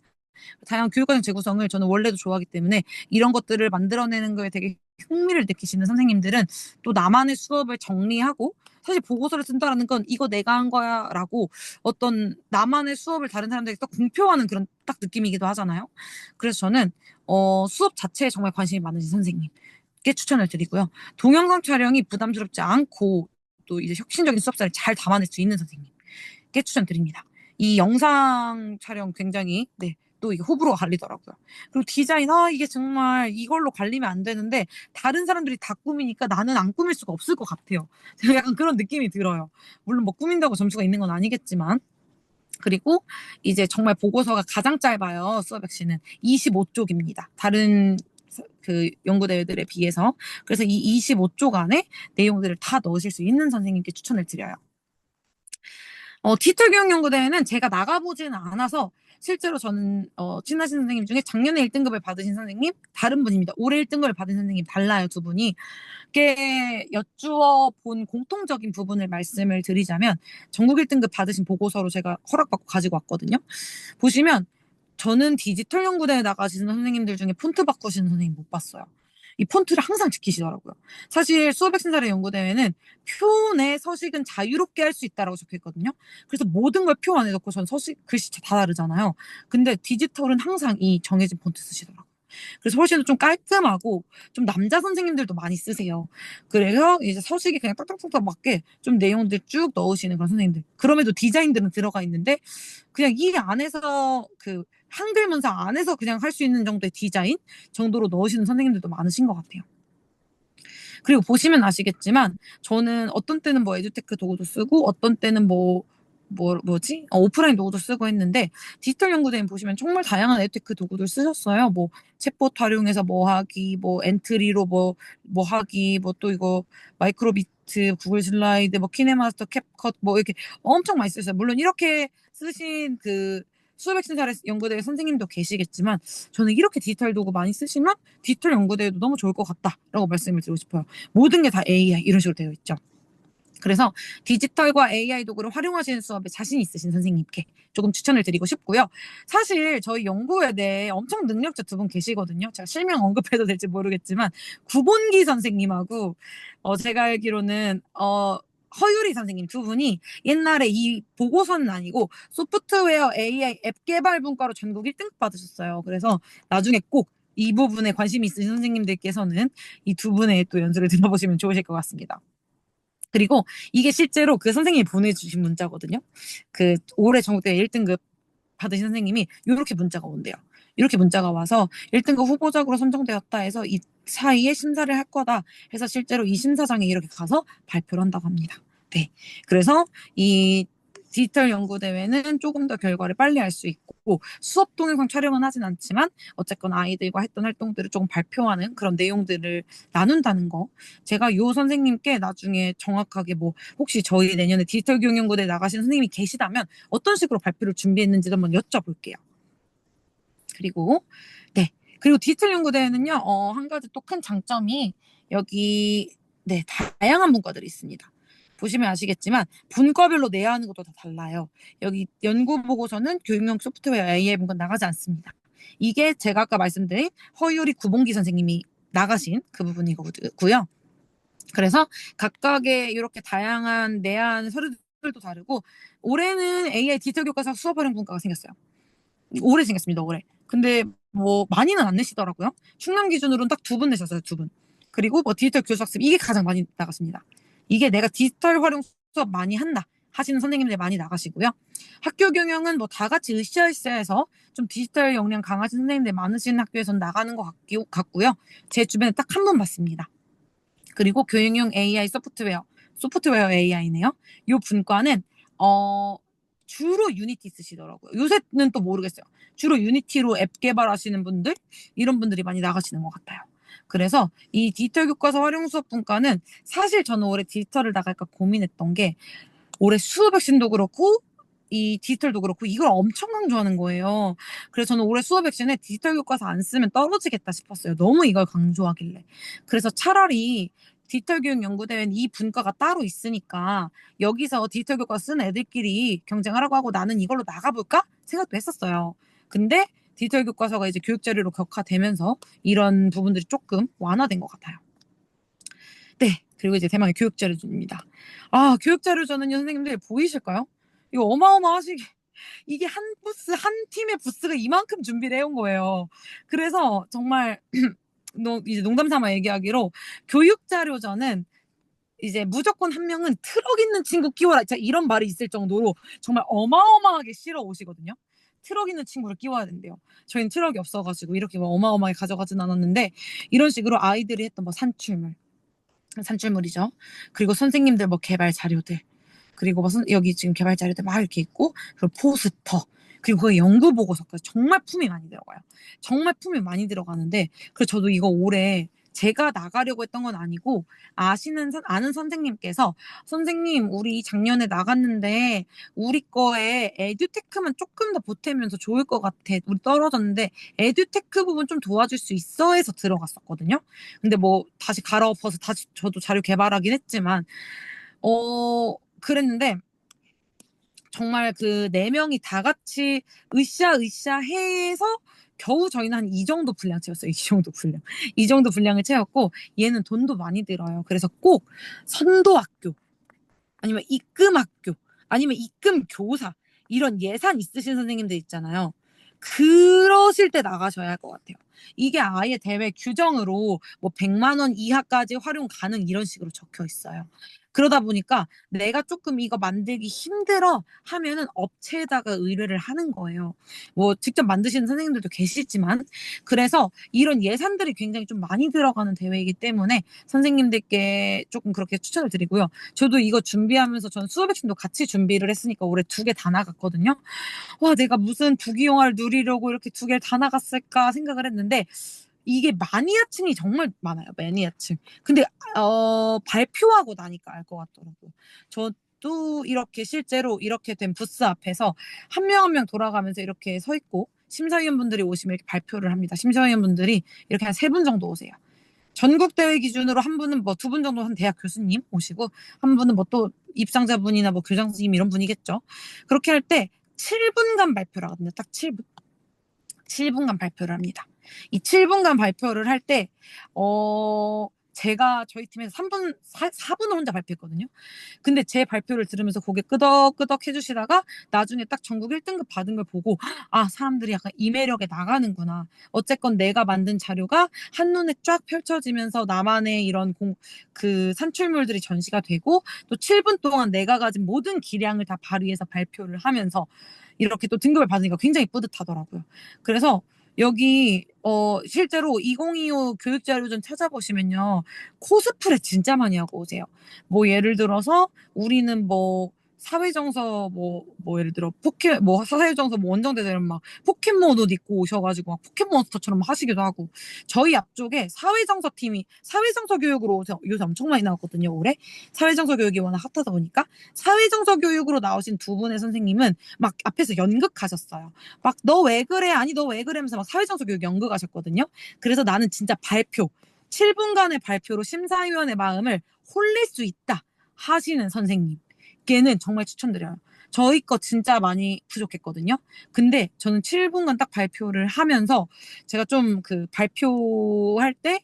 다양한 교육과정 재구성을 저는 원래도 좋아하기 때문에 이런 것들을 만들어내는 거에 되게 흥미를 느끼시는 선생님들은 또 나만의 수업을 정리하고 사실 보고서를 쓴다라는 건 이거 내가 한 거야 라고 어떤 나만의 수업을 다른 사람들에게 또 공표하는 그런 딱 느낌이기도 하잖아요. 그래서 저는 수업 자체에 정말 관심이 많으신 선생님께 추천을 드리고요. 동영상 촬영이 부담스럽지 않고 또 이제 혁신적인 수업사를 잘 담아낼 수 있는 선생님께 추천드립니다. 이 영상 촬영 굉장히 네, 또 이게 호불호가 갈리더라고요. 그리고 디자인, 이게 정말 이걸로 관리면 안 되는데 다른 사람들이 다 꾸미니까 나는 안 꾸밀 수가 없을 것 같아요. 제가 약간 그런 느낌이 들어요. 물론 뭐 꾸민다고 점수가 있는 건 아니겠지만. 그리고 이제 정말 보고서가 가장 짧아요. 수업액시는 25쪽입니다. 다른 그 연구대회들에 비해서. 그래서 이 25쪽 안에 내용들을 다 넣으실 수 있는 선생님께 추천을 드려요. 디지털 교육연구대회는 제가 나가보지는 않아서 실제로 저는 친하신 선생님 중에 작년에 1등급을 받으신 선생님 다른 분입니다. 올해 1등급을 받은 선생님 달라요, 두 분이. 께 여쭈어 본 공통적인 부분을 말씀을 드리자면 전국 1등급 받으신 보고서로 제가 허락받고 가지고 왔거든요. 보시면 저는 디지털 연구대회 나가시는 선생님들 중에 폰트 바꾸시는 선생님 못 봤어요. 이 폰트를 항상 지키시더라고요. 사실 수어백 신사의 연구대회는 표 내 서식은 자유롭게 할 수 있다라고 적혀 있거든요. 그래서 모든 걸 표 안에 넣고 전 서식 글씨체 다 다르잖아요. 근데 디지털은 항상 이 정해진 폰트 쓰시더라고요. 그래서 훨씬 좀 깔끔하고 좀 남자 선생님들도 많이 쓰세요. 그래서 이제 서식이 그냥 딱딱딱딱 맞게 좀 내용들 쭉 넣으시는 그런 선생님들. 그럼에도 디자인들은 들어가 있는데 그냥 이 안에서 그 한글 문상 안에서 그냥 할 수 있는 정도의 디자인 정도로 넣으시는 선생님들도 많으신 것 같아요. 그리고 보시면 아시겠지만 저는 어떤 때는 뭐 에듀테크 도구도 쓰고 어떤 때는 뭐지? 오프라인 도구도 쓰고 했는데 디지털 연구대는 보시면 정말 다양한 에듀테크 도구들 쓰셨어요. 뭐 챗봇 활용해서 뭐 하기, 뭐 엔트리로 뭐 하기, 뭐 또 이거 마이크로비트, 구글 슬라이드, 뭐 키네마스터, 캡컷 뭐 이렇게 엄청 많이 쓰셨어요. 물론 이렇게 쓰신 그 수백신사례 연구대 선생님도 계시겠지만 저는 이렇게 디지털 도구 많이 쓰시면 디지털 연구대에도 너무 좋을 것 같다라고 말씀을 드리고 싶어요. 모든 게 다 AI 이런 식으로 되어 있죠. 그래서 디지털과 AI 도구를 활용하시는 수업에 자신 있으신 선생님께 조금 추천을 드리고 싶고요. 사실 저희 연구회대에 엄청 능력자 두 분 계시거든요. 제가 실명 언급해도 될지 모르겠지만 구본기 선생님하고 제가 알기로는 허유리 선생님 두 분이 옛날에 이 보고서는 아니고 소프트웨어 AI 앱 개발 분과로 전국 1등급 받으셨어요. 그래서 나중에 꼭 이 부분에 관심이 있으신 선생님들께서는 이 두 분의 또 연수를 들어보시면 좋으실 것 같습니다. 그리고 이게 실제로 그 선생님이 보내주신 문자거든요. 그 올해 전국대회 1등급 받으신 선생님이 이렇게 문자가 온대요. 이렇게 문자가 와서 1등급 후보작으로 선정되었다 해서 이 사이에 심사를 할 거다 해서 실제로 이 심사장에 이렇게 가서 발표를 한다고 합니다. 네. 그래서 이 디지털 연구대회는 조금 더 결과를 빨리 할 수 있고 수업 동영상 촬영은 하진 않지만 어쨌건 아이들과 했던 활동들을 조금 발표하는 그런 내용들을 나눈다는 거 제가 요 선생님께 나중에 정확하게 뭐 혹시 저희 내년에 디지털 교육연구대 나가시는 선생님이 계시다면 어떤 식으로 발표를 준비했는지도 한번 여쭤볼게요. 그리고 네. 그리고 디지털 연구대회는요. 한 가지 또 큰 장점이 여기 네, 다양한 문과들이 있습니다. 보시면 아시겠지만 분과별로 내야 하는 것도 다 달라요. 여기 연구 보고서는 교육용 소프트웨어 AI 문과 나가지 않습니다. 이게 제가 아까 말씀드린 허유리 구봉기 선생님이 나가신 그 부분이고요. 그래서 각각의 이렇게 다양한 내야 하는 서류들도 다르고 올해는 AI 디지털 교과서 수업 활용 분과가 생겼어요. 올해 생겼습니다. 올해. 근데 뭐 많이는 안 내시더라고요. 충남 기준으로는 딱 두 분 내셨어요. 두 분. 그리고 뭐 디지털 교수학습 이게 가장 많이 나갔습니다. 이게 내가 디지털 활용 수업 많이 한다 하시는 선생님들 많이 나가시고요. 학교 경영은 뭐 다 같이 으쌰으쌰해서 좀 디지털 역량 강하신 선생님들 많으신 학교에서는 나가는 것 같고요. 제 주변에 딱 한 분 봤습니다. 그리고 교육용 AI 소프트웨어 AI네요. 이 분과는 주로 유니티 쓰시더라고요. 요새는 또 모르겠어요. 주로 유니티로 앱 개발하시는 분들 이런 분들이 많이 나가시는 것 같아요. 그래서 이 디지털 교과서 활용 수업 분과는 사실 저는 올해 디지털을 나갈까 고민했던 게 올해 수업혁신도 그렇고 이 디지털도 그렇고 이걸 엄청 강조하는 거예요. 그래서 저는 올해 수업 액션에 디지털 교과서 안 쓰면 떨어지겠다 싶었어요. 너무 이걸 강조하길래. 그래서 차라리 디지털 교육 연구대회는 이 분과가 따로 있으니까 여기서 디지털 교과서 쓴 애들끼리 경쟁하라고 하고 나는 이걸로 나가볼까 생각도 했었어요. 근데 디지털 교과서가 이제 교육 자료로 격화되면서 이런 부분들이 조금 완화된 것 같아요. 네. 그리고 이제 대망의 교육 자료입니다. 아, 교육 자료전은요, 선생님들 보이실까요? 이거 어마어마하시게 이게 한 부스, 한 팀의 부스가 이만큼 준비를 해온 거예요. 그래서 정말 이제 농담 삼아 얘기하기로 교육 자료전은 이제 무조건 한 명은 트럭 있는 친구 끼워라. 진짜 이런 말이 있을 정도로 정말 어마어마하게 실어 오시거든요. 트럭 있는 친구를 끼워야 된대요. 저희는 트럭이 없어가지고 이렇게 뭐 어마어마하게 가져가진 않았는데 이런 식으로 아이들이 했던 뭐 산출물이죠. 그리고 선생님들 뭐 개발 자료들, 그리고 뭐 여기 지금 개발 자료들 막 이렇게 있고, 그리고 포스터, 그리고 그 연구 보고서까지 정말 품이 많이 들어가요. 정말 품이 많이 들어가는데, 그래서 저도 이거 올해 제가 나가려고 했던 건 아니고 아는 선생님께서 선생님 우리 작년에 나갔는데 우리 거에 에듀테크만 조금 더 보태면서 좋을 것 같아. 우리 떨어졌는데 에듀테크 부분 좀 도와줄 수 있어 해서 들어갔었거든요. 근데 뭐 다시 갈아엎어서 다시 저도 자료 개발하긴 했지만 그랬는데 정말 그 네 명이 다 같이 으쌰으쌰 해서 겨우 저희는 한 이 정도 분량 채웠어요. 이 정도 분량. 이 정도 분량을 채웠고 얘는 돈도 많이 들어요. 그래서 꼭 선도학교 아니면 입금학교 아니면 입금교사 이런 예산 있으신 선생님들 있잖아요. 그러실 때 나가셔야 할 것 같아요. 이게 아예 대회 규정으로 뭐 100만 원 이하까지 활용 가능 이런 식으로 적혀 있어요. 그러다 보니까 내가 조금 이거 만들기 힘들어 하면은 업체에다가 의뢰를 하는 거예요. 뭐 직접 만드시는 선생님들도 계시지만 그래서 이런 예산들이 굉장히 좀 많이 들어가는 대회이기 때문에 선생님들께 조금 그렇게 추천을 드리고요. 저도 이거 준비하면서 저는 수업 액션도 같이 준비를 했으니까 올해 2개 다 나갔거든요. 와, 내가 무슨 부귀영화를 누리려고 이렇게 2개를 다 나갔을까 생각을 했는데 이게 마니아층이 정말 많아요. 매니아층. 근데 발표하고 나니까 알 것 같더라고요. 저도 이렇게 실제로 이렇게 된 부스 앞에서 한 명 한 명 돌아가면서 이렇게 서 있고 심사위원분들이 오시면 이렇게 발표를 합니다. 심사위원분들이 이렇게 한 3분 정도 오세요. 전국 대회 기준으로 한 분은 뭐 2분 정도 한 대학 교수님 오시고 한 분은 뭐 또 입상자분이나 뭐 교장 선생님 이런 분이겠죠. 그렇게 할 때 7분간 발표를 하거든요. 딱 7분. 7분간 발표를 합니다. 이 7분간 발표를 할 때, 제가 저희 팀에서 4분을 혼자 발표했거든요. 근데 제 발표를 들으면서 고개 끄덕끄덕 해주시다가 나중에 딱 전국 1등급 받은 걸 보고, 아, 사람들이 약간 이 매력에 나가는구나. 어쨌건 내가 만든 자료가 한눈에 쫙 펼쳐지면서 나만의 이런 그 산출물들이 전시가 되고, 또 7분 동안 내가 가진 모든 기량을 다 발휘해서 발표를 하면서 이렇게 또 등급을 받으니까 굉장히 뿌듯하더라고요. 그래서 여기 실제로 2025 교육자료전 찾아보시면요. 코스프레 진짜 많이 하고 오세요. 뭐 예를 들어서 우리는 뭐 사회정서 뭐 예를 들어 사회정서 뭐 원정대들은 막 포켓몬 옷 입고 오셔가지고 막 포켓몬스터처럼 하시기도 하고 저희 앞쪽에 사회정서 교육으로 요새 엄청 많이 나왔거든요. 올해 사회정서 교육이 워낙 핫하다 보니까 사회정서 교육으로 나오신 2분의 선생님은 막 앞에서 연극하셨어요. 막 너 왜 그래? 아니 너 왜 그래? 하면서 막 사회정서 교육 연극하셨거든요. 그래서 나는 진짜 7분간의 발표로 심사위원의 마음을 홀릴 수 있다 하시는 선생님께는 정말 추천드려요. 저희 거 진짜 많이 부족했거든요. 근데 저는 7분간 딱 발표를 하면서 제가 좀 그 발표할 때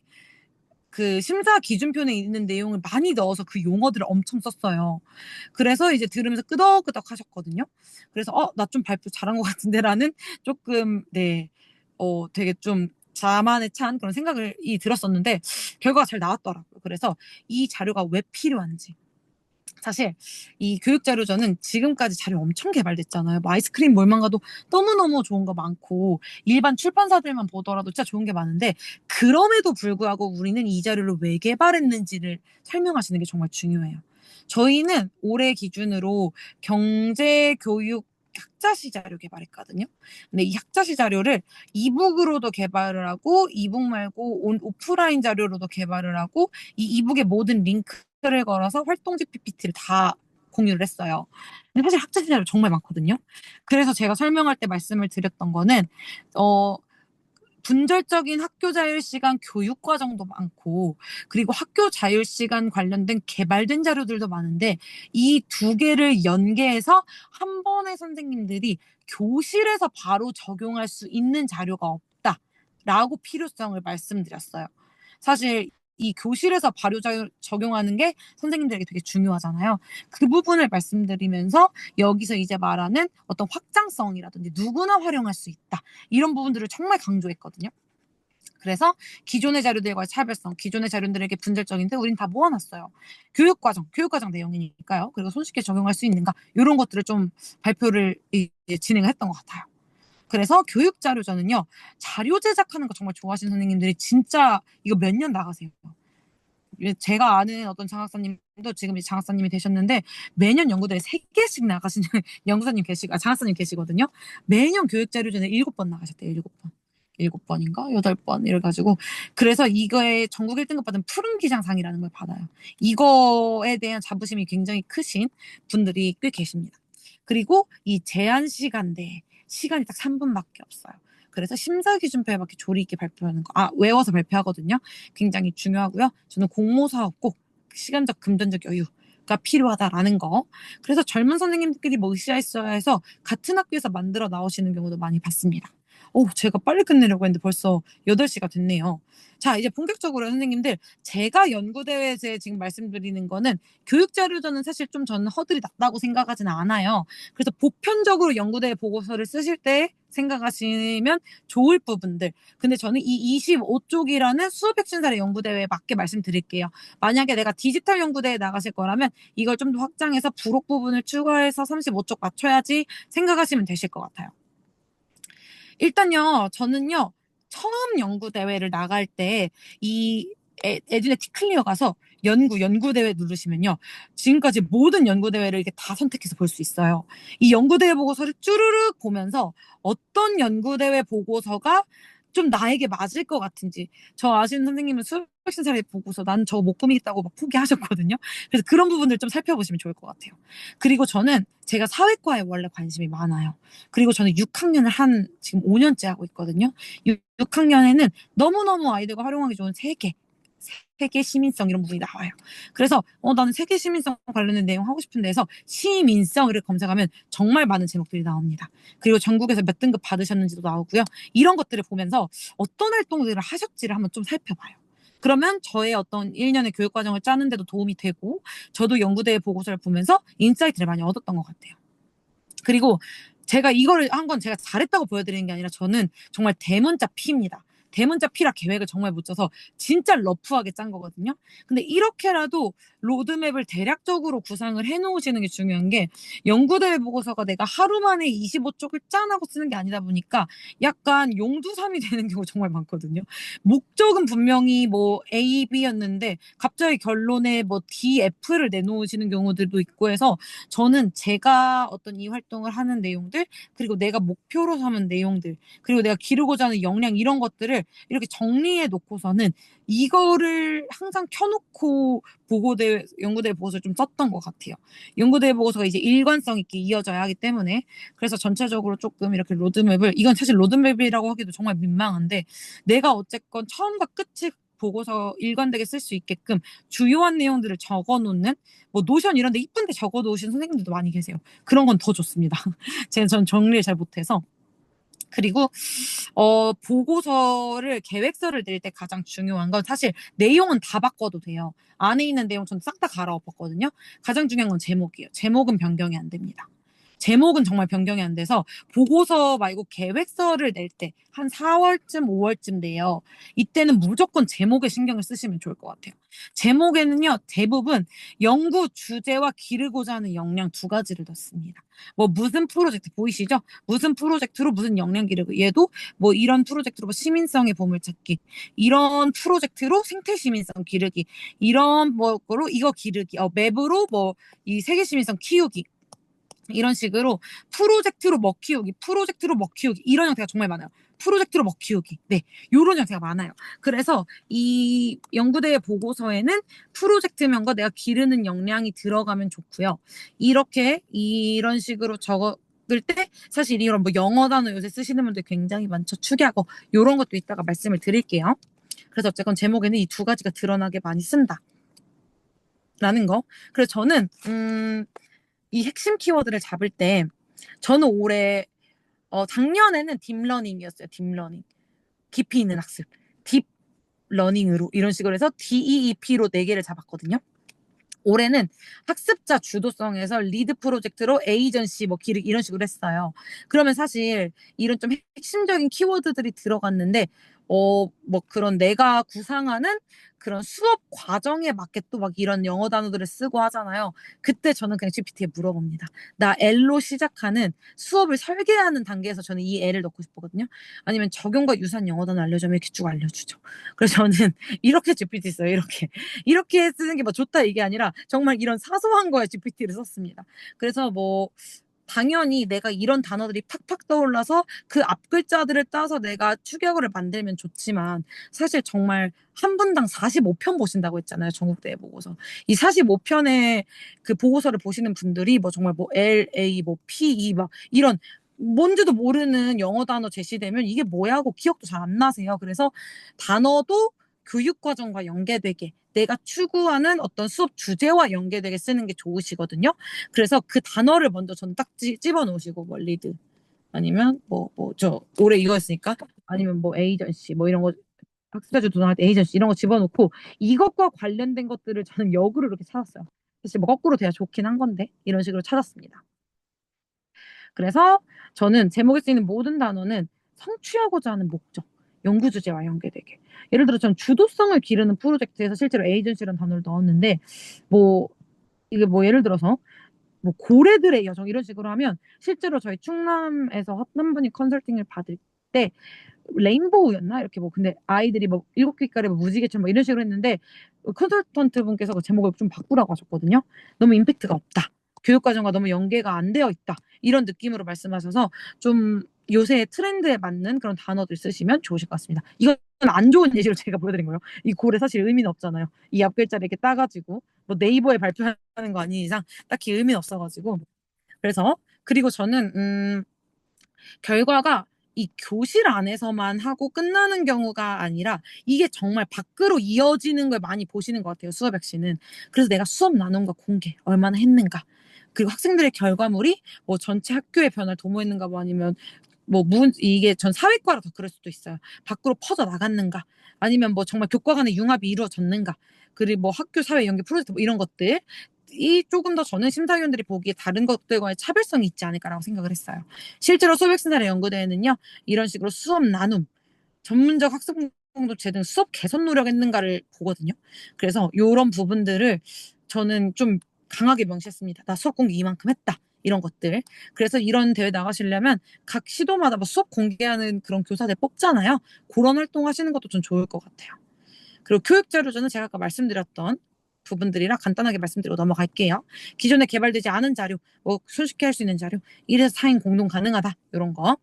그 심사 기준표에 있는 내용을 많이 넣어서 그 용어들을 엄청 썼어요. 그래서 이제 들으면서 끄덕끄덕 하셨거든요. 그래서 나 좀 발표 잘한 것 같은데라는 조금 네, 되게 좀 자만에 찬 그런 생각이 들었었는데 결과가 잘 나왔더라고요. 그래서 이 자료가 왜 필요한지 사실 이 교육자료전은 지금까지 자료 엄청 개발됐잖아요. 뭐 아이스크림 몰만 가도 너무너무 좋은 거 많고 일반 출판사들만 보더라도 진짜 좋은 게 많은데 그럼에도 불구하고 우리는 이 자료를 왜 개발했는지를 설명하시는 게 정말 중요해요. 저희는 올해 기준으로 경제교육 학자시 자료 개발했거든요. 근데 이 학자시 자료를 이북으로도 개발을 하고 이북 말고 오프라인 자료로도 개발을 하고 이 이북의 모든 링크를 걸어서 활동지 PPT를 다 공유를 했어요. 근데 사실 학자지 자료 정말 많거든요. 그래서 제가 설명할 때 말씀을 드렸던 거는 분절적인 학교 자율 시간 교육 과정도 많고, 그리고 학교 자율 시간 관련된 개발된 자료들도 많은데, 이 두 개를 연계해서 한 번에 선생님들이 교실에서 바로 적용할 수 있는 자료가 없다라고 필요성을 말씀드렸어요. 사실 이 교실에서 바로 적용하는 게 선생님들에게 되게 중요하잖아요. 그 부분을 말씀드리면서 여기서 이제 말하는 어떤 확장성이라든지 누구나 활용할 수 있다, 이런 부분들을 정말 강조했거든요. 그래서 기존의 자료들과의 차별성, 기존의 자료들에게 분절적인데 우린 다 모아놨어요. 교육과정 내용이니까요. 그리고 손쉽게 적용할 수 있는가, 이런 것들을 좀 발표를 진행을 했던 것 같아요. 그래서 교육자료저는요, 자료 제작하는 거 정말 좋아하시는 선생님들이 진짜 이거 몇 년 나가세요. 제가 아는 어떤 장학사님도 지금 이제 장학사님이 되셨는데, 매년 연구대에 3개씩 나가시는 장학사님 계시거든요. 매년 교육자료전에 7번 나가셨대요. 7번. 7번인가? 8번 이래가지고. 그래서 이거에 전국 1등급 받은 푸른 기장상이라는 걸 받아요. 이거에 대한 자부심이 굉장히 크신 분들이 꽤 계십니다. 그리고 이 제한 시간대, 시간이 딱 3분밖에 없어요. 그래서 심사기준표에 맞게 조리 있게 발표하는 거, 외워서 발표하거든요. 굉장히 중요하고요. 저는 공모사업 꼭 시간적 금전적 여유가 필요하다라는 거. 그래서 젊은 선생님들끼리 뭐 으쌰으쌰 해서 같은 학교에서 만들어 나오시는 경우도 많이 봤습니다. 제가 빨리 끝내려고 했는데 벌써 8시가 됐네요. 자, 이제 본격적으로 선생님들, 제가 연구대회에서 지금 말씀드리는 거는 교육자료저는 사실 좀 저는 허들이 낮다고 생각하지는 않아요. 그래서 보편적으로 연구대회 보고서를 쓰실 때 생각하시면 좋을 부분들. 근데 저는 이 25쪽이라는 수업혁신사례 연구대회에 맞게 말씀드릴게요. 만약에 내가 디지털 연구대회에 나가실 거라면 이걸 좀 더 확장해서 부록 부분을 추가해서 35쪽 맞춰야지 생각하시면 되실 것 같아요. 일단요, 저는요, 처음 연구대회를 나갈 때, 에듀넷 티클리어 가서 연구대회 누르시면요, 지금까지 모든 연구대회를 이렇게 다 선택해서 볼 수 있어요. 이 연구대회 보고서를 쭈르륵 보면서 어떤 연구대회 보고서가 좀 나에게 맞을 것 같은지, 저 아시는 선생님은 수학신사례 보고서 난 저거 못 꾸미겠다고 막 포기하셨거든요. 그래서 그런 부분들 좀 살펴보시면 좋을 것 같아요. 그리고 저는 제가 사회과에 원래 관심이 많아요. 그리고 저는 6학년을 지금 5년째 하고 있거든요. 6학년에는 너무너무 아이들과 활용하기 좋은 세계 시민성 이런 부분이 나와요. 그래서 나는 세계 시민성 관련된 내용 하고 싶은데 해서 시민성을 검색하면 정말 많은 제목들이 나옵니다. 그리고 전국에서 몇 등급 받으셨는지도 나오고요. 이런 것들을 보면서 어떤 활동들을 하셨지를 한번 좀 살펴봐요. 그러면 저의 어떤 1년의 교육과정을 짜는 데도 도움이 되고, 저도 연구대회 보고서를 보면서 인사이트를 많이 얻었던 것 같아요. 그리고 제가 이거를 한 건 제가 잘했다고 보여드리는 게 아니라 저는 정말 대문자 P입니다. 대문자 P라 계획을 정말 못 짜서 진짜 러프하게 짠 거거든요. 근데 이렇게라도 로드맵을 대략적으로 구상을 해놓으시는 게 중요한 게, 연구대회 보고서가 내가 하루 만에 25쪽을 짠하고 쓰는 게 아니다 보니까 약간 용두삼이 되는 경우가 정말 많거든요. 목적은 분명히 뭐 A, B였는데 갑자기 결론에 뭐 D, F를 내놓으시는 경우들도 있고 해서, 저는 제가 어떤 이 활동을 하는 내용들, 그리고 내가 목표로 삼은 내용들, 그리고 내가 기르고자 하는 역량, 이런 것들을 이렇게 정리해 놓고서는 이거를 항상 켜놓고 연구대회 보고서를 좀 썼던 것 같아요. 연구대회 보고서가 이제 일관성 있게 이어져야 하기 때문에. 그래서 전체적으로 조금 이렇게 로드맵을, 이건 사실 로드맵이라고 하기도 정말 민망한데, 내가 어쨌건 처음과 끝을 보고서 일관되게 쓸 수 있게끔 주요한 내용들을 적어놓는, 뭐 노션 이런 데 이쁜데 적어놓으신 선생님들도 많이 계세요. 그런 건 더 좋습니다. 전 정리를 잘 못해서. 그리고 보고서를, 계획서를 낼 때 가장 중요한 건, 사실 내용은 다 바꿔도 돼요. 안에 있는 내용 전 싹 다 갈아엎었거든요. 가장 중요한 건 제목이에요. 제목은 변경이 안 됩니다. 제목은 정말 변경이 안 돼서, 보고서 말고 계획서를 낼 때 한 4월쯤 5월쯤 돼요. 이때는 무조건 제목에 신경을 쓰시면 좋을 것 같아요. 제목에는요, 대부분 연구 주제와 기르고자 하는 역량 2가지를 넣습니다. 뭐 무슨 프로젝트 보이시죠? 무슨 프로젝트로 무슨 역량 기르고, 얘도 뭐 이런 프로젝트로 뭐 시민성의 보물찾기, 이런 프로젝트로 생태 시민성 기르기, 이런 뭐로 이거 기르기, 맵으로 뭐 이 세계 시민성 키우기, 이런 식으로 프로젝트로 먹히우기, 프로젝트로 먹히우기 이런 형태가 정말 많아요. 프로젝트로 먹히우기. 네, 요런 형태가 많아요. 그래서 이 연구대회 보고서에는 프로젝트명과 내가 기르는 역량이 들어가면 좋고요. 이렇게 이런 식으로 적을 때 사실 이런 뭐 영어 단어 요새 쓰시는 분들 굉장히 많죠. 축약어 요런 것도 이따가 말씀을 드릴게요. 그래서 어쨌건 제목에는 이 두 가지가 드러나게 많이 쓴다. 라는 거. 그래서 저는 이 핵심 키워드를 잡을 때 저는 올해 작년에는 딥러닝이었어요. 딥러닝. 깊이 있는 학습. 딥러닝으로 이런 식으로 해서 DEEP로 4개를 잡았거든요. 올해는 학습자 주도성에서 리드 프로젝트로 에이전시 뭐 기르기 이런 식으로 했어요. 그러면 사실 이런 좀 핵심적인 키워드들이 들어갔는데 뭐 그런 내가 구상하는 그런 수업 과정에 맞게 또 막 이런 영어 단어들을 쓰고 하잖아요. 그때 저는 그냥 GPT에 물어봅니다. 나 L로 시작하는 수업을 설계하는 단계에서 저는 이 L을 넣고 싶거든요. 아니면 적용과 유사한 영어 단어 알려주면 이렇게 쭉 알려주죠. 그래서 저는 이렇게 GPT 써요. 이렇게 쓰는 게 뭐 좋다 이게 아니라 정말 이런 사소한 거에 GPT를 썼습니다. 그래서 뭐 당연히 내가 이런 단어들이 팍팍 떠올라서 그 앞 글자들을 따서 내가 추격어를 만들면 좋지만 사실 정말 한 분당 45편 보신다고 했잖아요. 전국대회 보고서. 이 45편의 그 보고서를 보시는 분들이 뭐 정말 뭐 LA 뭐 PE 막 이런 뭔지도 모르는 영어 단어 제시되면 이게 뭐야 하고 기억도 잘 안 나세요. 그래서 단어도 교육과정과 연계되게 내가 추구하는 어떤 수업 주제와 연계되게 쓰는 게 좋으시거든요. 그래서 그 단어를 먼저 전 딱 집어 놓으시고 뭐 리드 아니면 저 올해 이거 했으니까 아니면 뭐 에이전시 뭐 이런 거 학습자주 도전할 때 에이전시 이런 거 집어넣고 이것과 관련된 것들을 저는 역으로 이렇게 찾았어요. 사실 뭐 거꾸로 돼야 좋긴 한 건데 이런 식으로 찾았습니다. 그래서 저는 제목에 쓰이는 모든 단어는 성취하고자 하는 목적, 연구 주제와 연계되게. 예를 들어 전 주도성을 기르는 프로젝트에서 실제로 에이전시라는 단어를 넣었는데 뭐 이게 뭐 예를 들어서 뭐 고래들의 여정 이런 식으로 하면 실제로 저희 충남에서 한 분이 컨설팅을 받을 때 레인보우였나 이렇게 뭐 근데 아이들이 뭐 7개깔의 뭐 무지개처럼 뭐 이런 식으로 했는데 컨설턴트 분께서 그 제목을 좀 바꾸라고 하셨거든요. 너무 임팩트가 없다. 교육과정과 너무 연계가 안 되어 있다. 이런 느낌으로 말씀하셔서 좀 요새 트렌드에 맞는 그런 단어들 쓰시면 좋으실 것 같습니다. 이건 안 좋은 예시로 제가 보여드린 거예요. 이 고래 사실 의미는 없잖아요. 이 앞글자를 이렇게 따가지고 뭐 네이버에 발표하는 거 아닌 이상 딱히 의미는 없어가지고 그래서 그리고 저는 결과가 이 교실 안에서만 하고 끝나는 경우가 아니라 이게 정말 밖으로 이어지는 걸 많이 보시는 것 같아요. 수업 액시는. 그래서 내가 수업 나눈과 공개 얼마나 했는가. 그리고 학생들의 결과물이 뭐 전체 학교의 변화를 도모했는가 뭐 아니면 뭐 이게 전 사회과라 더 그럴 수도 있어요. 밖으로 퍼져 나갔는가 아니면 뭐 정말 교과 간의 융합이 이루어졌는가 그리고 뭐 학교 사회 연계 프로젝트 뭐 이런 것들 이 조금 더 저는 심사위원들이 보기에 다른 것들과의 차별성이 있지 않을까라고 생각을 했어요. 실제로 소백신사의 연구대회는요 이런 식으로 수업 나눔 전문적 학습 공동체 등 수업 개선 노력했는가를 보거든요. 그래서 이런 부분들을 저는 좀 강하게 명시했습니다. 나 수업 공개 이만큼 했다. 이런 것들. 그래서 이런 대회 나가시려면 각 시도마다 뭐 수업 공개하는 그런 교사들 뽑잖아요. 그런 활동 하시는 것도 좀 좋을 것 같아요. 그리고 교육자료저는 제가 아까 말씀드렸던 부분들이라 간단하게 말씀드리고 넘어갈게요. 기존에 개발되지 않은 자료, 뭐 손쉽게 할 수 있는 자료, 1에서 4인 공동 가능하다. 이런 거.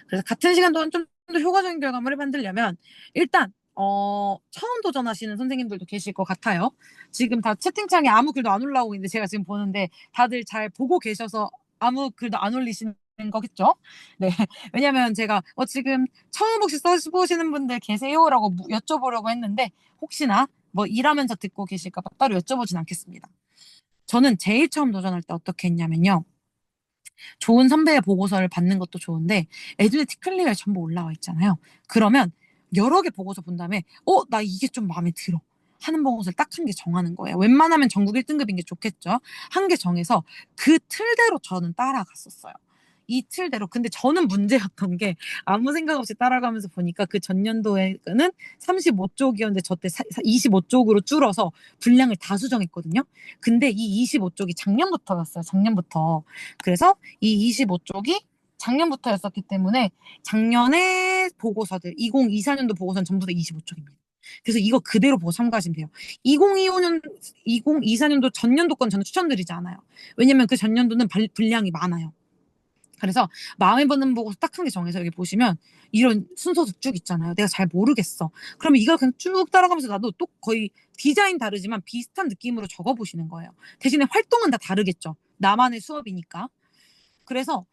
그래서 같은 시간 동안 좀 더 효과적인 결과물을 만들려면 일단 처음 도전하시는 선생님들도 계실 것 같아요. 지금 다 채팅창에 아무 글도 안 올라오고 있는데 제가 지금 보는데 다들 잘 보고 계셔서 아무 글도 안 올리시는 거겠죠? 네. 왜냐면 제가 지금 처음 혹시 써보시는 분들 계세요라고 여쭤보려고 했는데 혹시나 뭐 일하면서 듣고 계실까 봐 따로 여쭤보진 않겠습니다. 저는 제일 처음 도전할 때 어떻게 했냐면요. 좋은 선배의 보고서를 받는 것도 좋은데 에듀네티 클리어에 전부 올라와 있잖아요. 그러면 여러 개 보고서 본 다음에 나 이게 좀 마음에 들어. 하는 보고서를 딱 한 개 정하는 거예요. 웬만하면 전국 1등급인 게 좋겠죠. 한 개 정해서 그 틀대로 저는 따라갔었어요. 이 틀대로. 근데 저는 문제였던 게 아무 생각 없이 따라가면서 보니까 그 전년도에는 35쪽이었는데 저 때 25쪽으로 줄어서 분량을 다 수정했거든요. 근데 이 25쪽이 작년부터였어요. 작년부터. 그래서 이 25쪽이 작년부터였었기 때문에 작년에 보고서들 2024년도 보고서는 전부 다 25쪽입니다. 그래서 이거 그대로 보고 참가하시면 돼요. 2025년, 2024년도 전년도 건 저는 추천드리지 않아요. 왜냐면 그 전년도는 분량이 많아요. 그래서 마음에 드는 보고 딱 한 개 정해서 여기 보시면 이런 순서도 쭉 있잖아요. 내가 잘 모르겠어. 그러면 이걸 그냥 쭉 따라가면서 나도 또 거의 디자인 다르지만 비슷한 느낌으로 적어보시는 거예요. 대신에 활동은 다 다르겠죠. 나만의 수업이니까. 그래서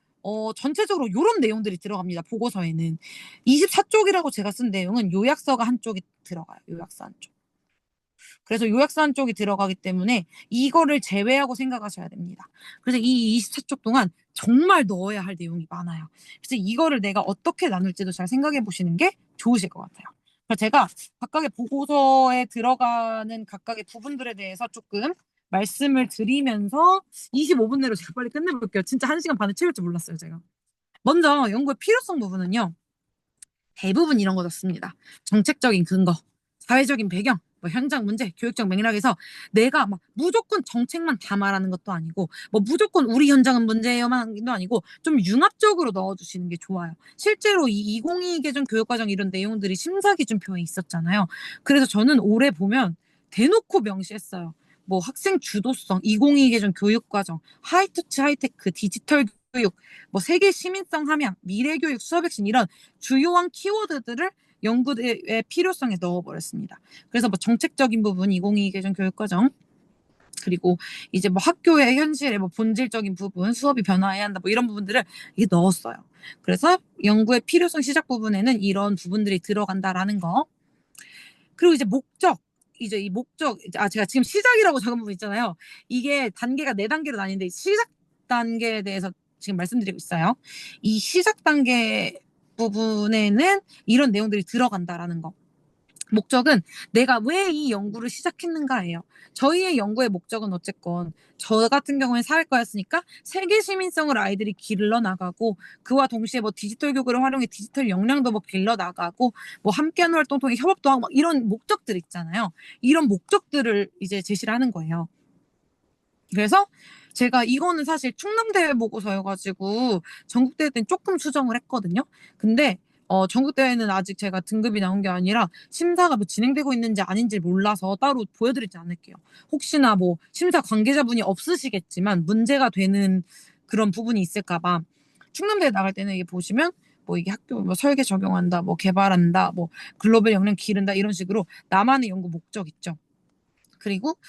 전체적으로 이런 내용들이 들어갑니다. 보고서에는 24쪽이라고 제가 쓴 내용은 요약서가 한쪽이 들어가요. 요약서 한쪽. 그래서 요약서 한쪽이 들어가기 때문에 이거를 제외하고 생각하셔야 됩니다. 그래서 이 24쪽 동안 정말 넣어야 할 내용이 많아요. 그래서 이거를 내가 어떻게 나눌지도 잘 생각해 보시는 게 좋으실 것 같아요. 그래서 제가 각각의 보고서에 들어가는 각각의 부분들에 대해서 조금 말씀을 드리면서 25분 내로 제가 빨리 끝내볼게요. 진짜 1시간 반을 채울 줄 몰랐어요, 제가. 먼저 연구의 필요성 부분은요. 대부분 이런 거였습니다. 정책적인 근거, 사회적인 배경, 뭐 현장 문제, 교육적 맥락에서 내가 막 무조건 정책만 다 말하는 것도 아니고 뭐 무조건 우리 현장은 문제여만도 아니고 좀 융합적으로 넣어주시는 게 좋아요. 실제로 이 2022 개정 교육과정 이런 내용들이 심사 기준표에 있었잖아요. 그래서 저는 올해 보면 대놓고 명시했어요. 뭐 학생 주도성, 2022 개정 교육과정, 하이터치 하이테크, 디지털 교육, 뭐 세계 시민성 함양, 미래 교육, 수업 핵심 이런 주요한 키워드들을 연구의 필요성에 넣어버렸습니다. 그래서 뭐 정책적인 부분, 2022 개정 교육과정, 그리고 이제 뭐 학교의 현실의 뭐 본질적인 부분, 수업이 변화해야 한다, 뭐 이런 부분들을 이게 넣었어요. 그래서 연구의 필요성 시작 부분에는 이런 부분들이 들어간다라는 거. 그리고 이제 목적. 이제 이 목적, 제가 지금 시작이라고 적은 부분 있잖아요. 이게 단계가 4단계로 나뉘는데 시작 단계에 대해서 지금 말씀드리고 있어요. 이 시작 단계 부분에는 이런 내용들이 들어간다라는 거. 목적은 내가 왜 이 연구를 시작했는가예요. 저희의 연구의 목적은 어쨌건 저 같은 경우는 사회과였으니까 세계 시민성을 아이들이 길러 나가고 그와 동시에 뭐 디지털 교육을 활용해 디지털 역량도 뭐 길러 나가고 뭐 함께하는 활동 통해 협업도 하고 막 이런 목적들 있잖아요. 이런 목적들을 이제 제시를 하는 거예요. 그래서 제가 이거는 사실 충남대회 보고서여가지고 전국대회 때는 조금 수정을 했거든요. 근데 전국대회는 아직 제가 등급이 나온 게 아니라 심사가 뭐 진행되고 있는지 아닌지 몰라서 따로 보여드리지 않을게요. 혹시나 뭐 심사 관계자분이 없으시겠지만 문제가 되는 그런 부분이 있을까봐 충남대회 나갈 때는 이게 보시면 뭐 이게 학교 뭐 설계 적용한다, 뭐 개발한다, 뭐 글로벌 역량 기른다 이런 식으로 나만의 연구 목적 있죠. 그리고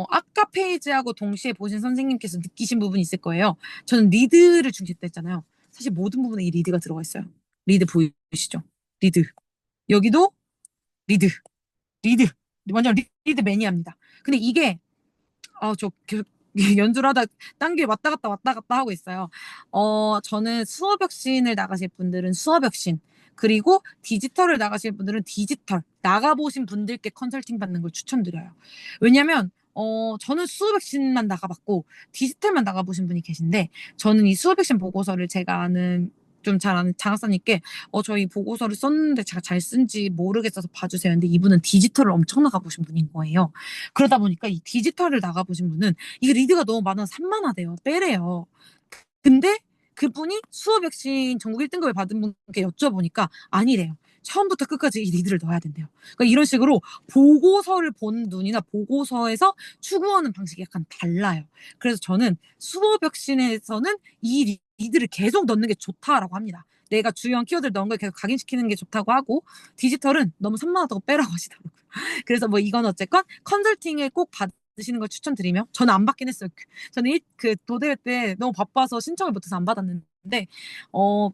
아까 페이지하고 동시에 보신 선생님께서 느끼신 부분이 있을 거예요. 저는 리드를 중시했다 했잖아요. 사실 모든 부분에 이 리드가 들어가 있어요. 리드 보이시죠? 리드. 여기도 리드. 리드. 완전 리드 매니아입니다. 근데 이게 저 계속 연주를 하다 딴 게 왔다 갔다 하고 있어요. 저는 수업 혁신을 나가실 분들은 수업 혁신, 그리고 디지털을 나가실 분들은 디지털, 나가보신 분들께 컨설팅 받는 걸 추천드려요. 왜냐면, 저는 수업 혁신만 나가봤고, 디지털만 나가보신 분이 계신데, 저는 이 수업 혁신 보고서를 제가 아는 좀 잘 아는 장학사님께 저희 보고서를 썼는데 제가 잘 쓴지 모르겠어서 봐주세요. 근데 이분은 디지털을 엄청 나가보신 분인 거예요. 그러다 보니까 이 디지털을 나가보신 분은 이게 리드가 너무 많아서 산만하대요. 빼래요. 근데 그분이 수업 혁신 전국 1등급을 받은 분께 여쭤보니까 아니래요. 처음부터 끝까지 이 리드를 넣어야 된대요. 그러니까 이런 식으로 보고서를 본 눈이나 보고서에서 추구하는 방식이 약간 달라요. 그래서 저는 수업 혁신에서는 이 리드를 계속 넣는 게 좋다라고 합니다. 내가 주요한 키워드를 넣은 걸 계속 각인시키는 게 좋다고 하고, 디지털은 너무 산만하다고 빼라고 하시더라고요. 그래서 뭐 이건 어쨌건 컨설팅을 꼭 받으시는 걸 추천드리며, 저는 안 받긴 했어요. 저는 그 도대회 때 너무 바빠서 신청을 못해서 안 받았는데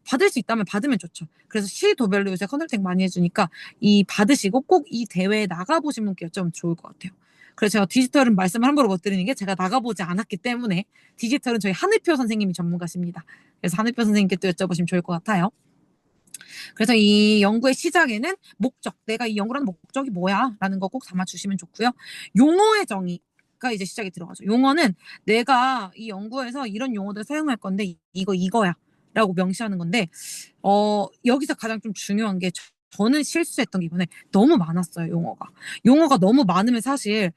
받을 수 있다면 받으면 좋죠. 그래서 시도별로 요새 컨설팅 많이 해주니까 이 받으시고 꼭 이 대회에 나가보신 분께 여쭤보면 좋을 것 같아요. 그래서 제가 디지털은 말씀을 함부로 못 드리는 게 제가 나가보지 않았기 때문에, 디지털은 저희 하늘표 선생님이 전문가십니다. 그래서 하늘표 선생님께 또 여쭤보시면 좋을 것 같아요. 그래서 이 연구의 시작에는 목적, 내가 이 연구를 하는 목적이 뭐야? 라는 거 꼭 담아주시면 좋고요. 용어의 정의가 이제 시작이 들어가죠. 용어는 내가 이 연구에서 이런 용어들 사용할 건데 이거야 라고 명시하는 건데, 여기서 가장 좀 중요한 게 저는 실수했던 게 이번에 너무 많았어요, 용어가. 용어가 너무 많으면 사실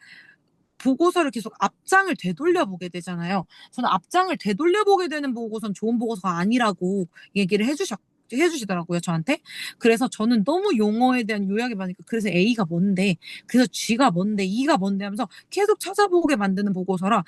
보고서를 계속 앞장을 되돌려보게 되잖아요. 저는 앞장을 되돌려보게 되는 보고서는 좋은 보고서가 아니라고 얘기를 해주셨어요. 해주시더라고요, 저한테. 그래서 저는 너무 용어에 대한 요약이 많으니까 그래서 A가 뭔데, 그래서 G가 뭔데, E가 뭔데 하면서 계속 찾아보게 만드는 보고서라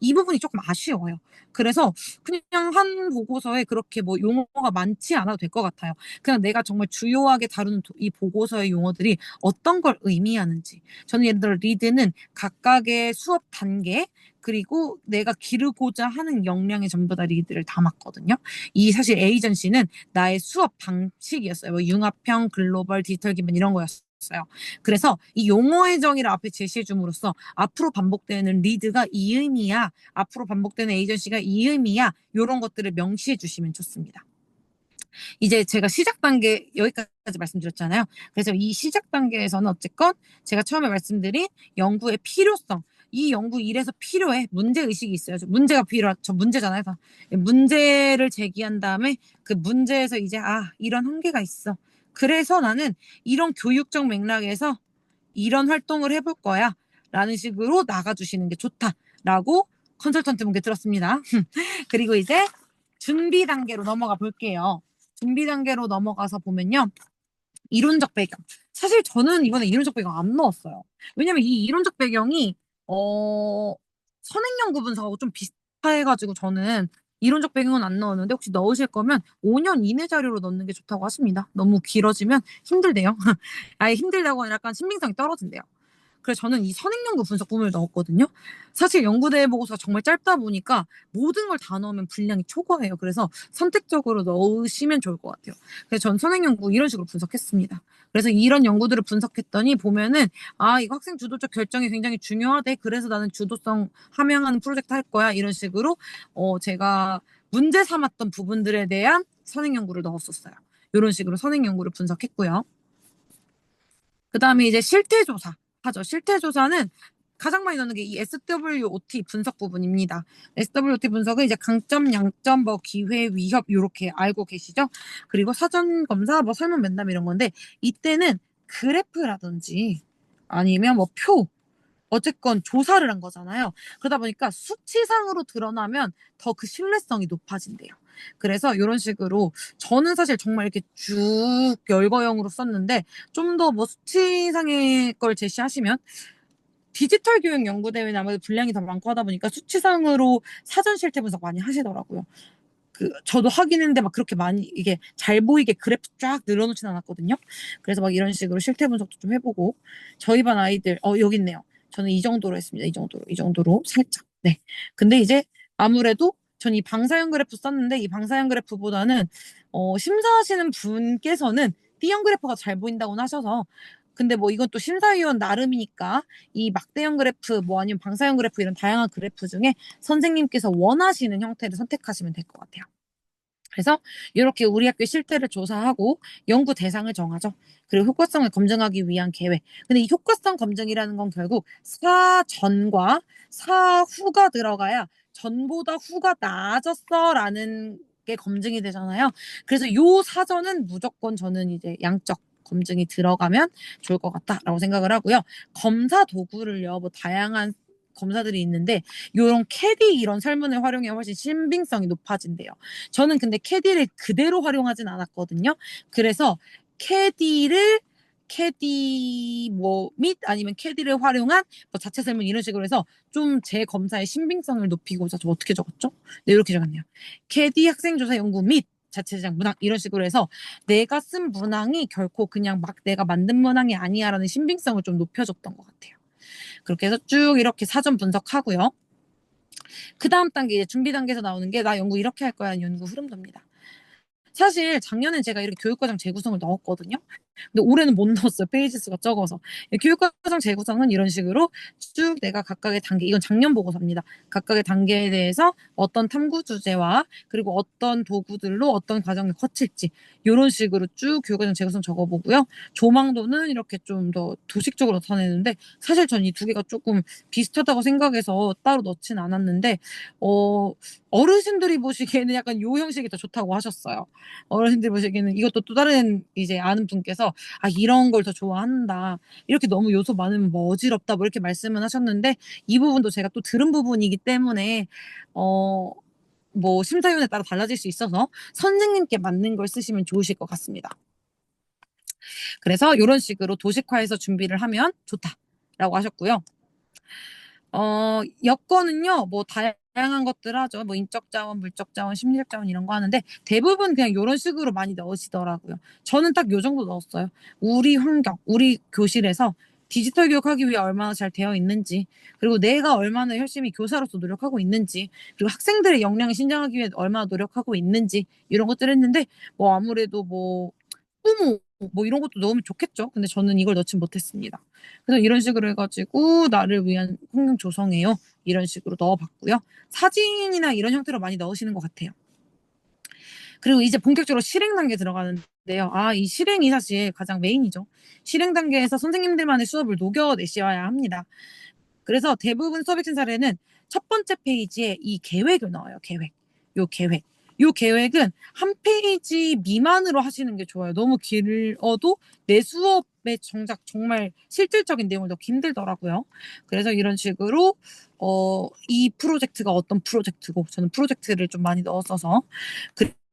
이 부분이 조금 아쉬워요. 그래서 그냥 한 보고서에 그렇게 뭐 용어가 많지 않아도 될 것 같아요. 그냥 내가 정말 주요하게 다루는 이 보고서의 용어들이 어떤 걸 의미하는지. 저는 예를 들어 리드는 각각의 수업 단계 그리고 내가 기르고자 하는 역량의 전부 다 리드를 담았거든요. 이 사실 에이전시는 나의 수업 방식이었어요. 뭐 융합형, 글로벌, 디지털 기반 이런 거였어요. 그래서 이 용어의 정의를 앞에 제시해 줌으로써 앞으로 반복되는 리드가 이 의미야, 앞으로 반복되는 에이전시가 이 의미야, 이런 것들을 명시해 주시면 좋습니다. 이제 제가 시작 단계 여기까지 말씀드렸잖아요. 그래서 이 시작 단계에서는 어쨌건 제가 처음에 말씀드린 연구의 필요성, 이 연구 일에서 필요해. 문제 의식이 있어야죠. 문제가 저 문제잖아요. 문제를 제기한 다음에 그 문제에서 이제 이런 한계가 있어. 그래서 나는 이런 교육적 맥락에서 이런 활동을 해볼 거야. 라는 식으로 나가주시는 게 좋다라고 컨설턴트 분께 들었습니다. 그리고 이제 준비 단계로 넘어가 볼게요. 준비 단계로 넘어가서 보면요. 이론적 배경. 사실 저는 이번에 이론적 배경 안 넣었어요. 왜냐면 이 이론적 배경이 선행연구 분석하고 좀 비슷해가지고 저는 이론적 배경은 안 넣었는데 혹시 넣으실 거면 5년 이내 자료로 넣는 게 좋다고 하십니다. 너무 길어지면 힘들대요. 아예 힘들다고 하면 약간 신빙성이 떨어진대요. 그래서 저는 이 선행연구 분석 부분을 넣었거든요. 사실 연구대회 보고서가 정말 짧다 보니까 모든 걸 다 넣으면 분량이 초과해요. 그래서 선택적으로 넣으시면 좋을 것 같아요. 그래서 전 선행연구 이런 식으로 분석했습니다. 그래서 이런 연구들을 분석했더니 보면은 이거 학생 주도적 결정이 굉장히 중요하대. 그래서 나는 주도성 함양하는 프로젝트 할 거야. 이런 식으로 제가 문제 삼았던 부분들에 대한 선행연구를 넣었었어요. 이런 식으로 선행연구를 분석했고요. 그 다음에 이제 실태조사 하죠. 실태조사는 가장 많이 넣는 게 이 SWOT 분석 부분입니다. SWOT 분석은 이제 강점, 양점, 뭐 기회, 위협 이렇게 알고 계시죠? 그리고 사전 검사, 뭐 설문 면담 이런 건데 이때는 그래프라든지 아니면 뭐 표, 어쨌건 조사를 한 거잖아요. 그러다 보니까 수치상으로 드러나면 더 그 신뢰성이 높아진대요. 그래서 이런 식으로 저는 사실 정말 이렇게 쭉 열거형으로 썼는데 좀 더 뭐 수치상의 걸 제시하시면 디지털 교육 연구대회는 아무래도 분량이 더 많고 하다 보니까 수치상으로 사전 실태 분석 많이 하시더라고요. 저도 하긴 했는데 막 그렇게 많이 이게 잘 보이게 그래프 쫙 늘어놓진 않았거든요. 그래서 막 이런 식으로 실태 분석도 좀 해보고 저희 반 아이들 여기 있네요. 저는 이 정도로 했습니다. 이 정도로 살짝. 네. 근데 이제 아무래도 전 이 방사형 그래프 썼는데 이 방사형 그래프보다는 심사하시는 분께서는 B형 그래프가 잘 보인다고 하셔서 근데 뭐 이건 또 심사위원 나름이니까 이 막대형 그래프 뭐 아니면 방사형 그래프 이런 다양한 그래프 중에 선생님께서 원하시는 형태를 선택하시면 될 것 같아요. 그래서 이렇게 우리 학교 실태를 조사하고 연구 대상을 정하죠. 그리고 효과성을 검증하기 위한 계획. 근데 이 효과성 검증이라는 건 결국 사전과 사후가 들어가야 전보다 후가 나아졌어라는 게 검증이 되잖아요. 그래서 요 사전은 무조건 저는 이제 양적 검증이 들어가면 좋을 것 같다라고 생각을 하고요. 검사 도구를요, 뭐 다양한 검사들이 있는데 요런 캐디 이런 설문을 활용해 훨씬 신빙성이 높아진대요. 저는 근데 캐디를 그대로 활용하진 않았거든요. 그래서 캐디 뭐 및 아니면 캐디를 활용한 뭐 자체 설문 이런 식으로 해서 좀 제 검사의 신빙성을 높이고자 저 어떻게 적었죠? 네, 이렇게 적었네요. 캐디 학생조사 연구 및 자체 제작 문항 이런 식으로 해서 내가 쓴 문항이 결코 그냥 막 내가 만든 문항이 아니야라는 신빙성을 좀 높여줬던 것 같아요. 그렇게 해서 쭉 이렇게 사전 분석하고요. 그 다음 단계, 이제 준비 단계에서 나오는 게 나 연구 이렇게 할 거야 하는 연구 흐름도입니다. 사실 작년엔 제가 이렇게 교육과정 재구성을 넣었거든요. 근데 올해는 못 넣었어요. 페이지 수가 적어서. 교육과정 재구성은 이런 식으로 쭉 내가 각각의 단계, 이건 작년 보고서입니다. 각각의 단계에 대해서 어떤 탐구 주제와 그리고 어떤 도구들로 어떤 과정을 거칠지 이런 식으로 쭉 교육과정 재구성 적어보고요. 조망도는 이렇게 좀 더 도식적으로 나타내는데 사실 전 이 두 개가 조금 비슷하다고 생각해서 따로 넣진 않았는데 어르신들이 보시기에는 약간 요 형식이 더 좋다고 하셨어요. 어르신들이 보시기에는 이것도 또 다른 이제 아는 분께서 이런 걸 더 좋아한다. 이렇게 너무 요소 많으면 뭐 어지럽다. 뭐 이렇게 말씀을 하셨는데 이 부분도 제가 또 들은 부분이기 때문에 어, 뭐 심사위원에 따라 달라질 수 있어서 선생님께 맞는 걸 쓰시면 좋으실 것 같습니다. 그래서 이런 식으로 도식화해서 준비를 하면 좋다라고 하셨고요. 여건은요, 뭐 다양한 것들 하죠. 뭐 인적 자원, 물적 자원, 심리적 자원 이런 거 하는데 대부분 그냥 이런 식으로 많이 넣으시더라고요. 저는 딱 요 정도 넣었어요. 우리 환경, 우리 교실에서 디지털 교육하기 위해 얼마나 잘 되어 있는지, 그리고 내가 얼마나 열심히 교사로서 노력하고 있는지, 그리고 학생들의 역량을 신장하기 위해 얼마나 노력하고 있는지 이런 것들 했는데 뭐 아무래도 뭐 부모 뭐 이런 것도 넣으면 좋겠죠. 근데 저는 이걸 넣지 못했습니다. 그래서 이런 식으로 해가지고 나를 위한 환경 조성해요. 이런 식으로 넣어봤고요. 사진이나 이런 형태로 많이 넣으시는 것 같아요. 그리고 이제 본격적으로 실행 단계 들어가는데요. 이 실행이 사실 가장 메인이죠. 실행 단계에서 선생님들만의 수업을 녹여내셔야 합니다. 그래서 대부분 수업액션 사례는 첫 번째 페이지에 이 계획을 넣어요. 계획. 요 계획. 요 계획은 한 페이지 미만으로 하시는 게 좋아요. 너무 길어도 내 수업에 정작 정말 실질적인 내용을 넣기 힘들더라고요. 그래서 이런 식으로 이 프로젝트가 어떤 프로젝트고 저는 프로젝트를 좀 많이 넣었어서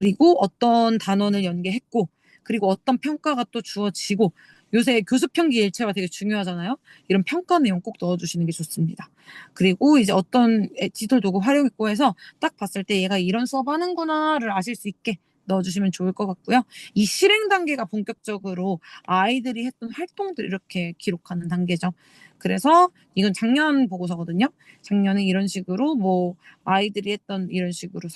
그리고 어떤 단원을 연계했고 그리고 어떤 평가가 또 주어지고 요새 교수 평기 일체가 되게 중요하잖아요. 이런 평가 내용 꼭 넣어주시는 게 좋습니다. 그리고 이제 어떤 디지털 도구 활용했고 해서 딱 봤을 때 얘가 이런 수업 하는구나를 아실 수 있게 넣어주시면 좋을 것 같고요. 이 실행 단계가 본격적으로 아이들이 했던 활동들 이렇게 기록하는 단계죠. 그래서 이건 작년 보고서거든요. 작년에 이런 식으로 뭐 아이들이 했던 이런 식으로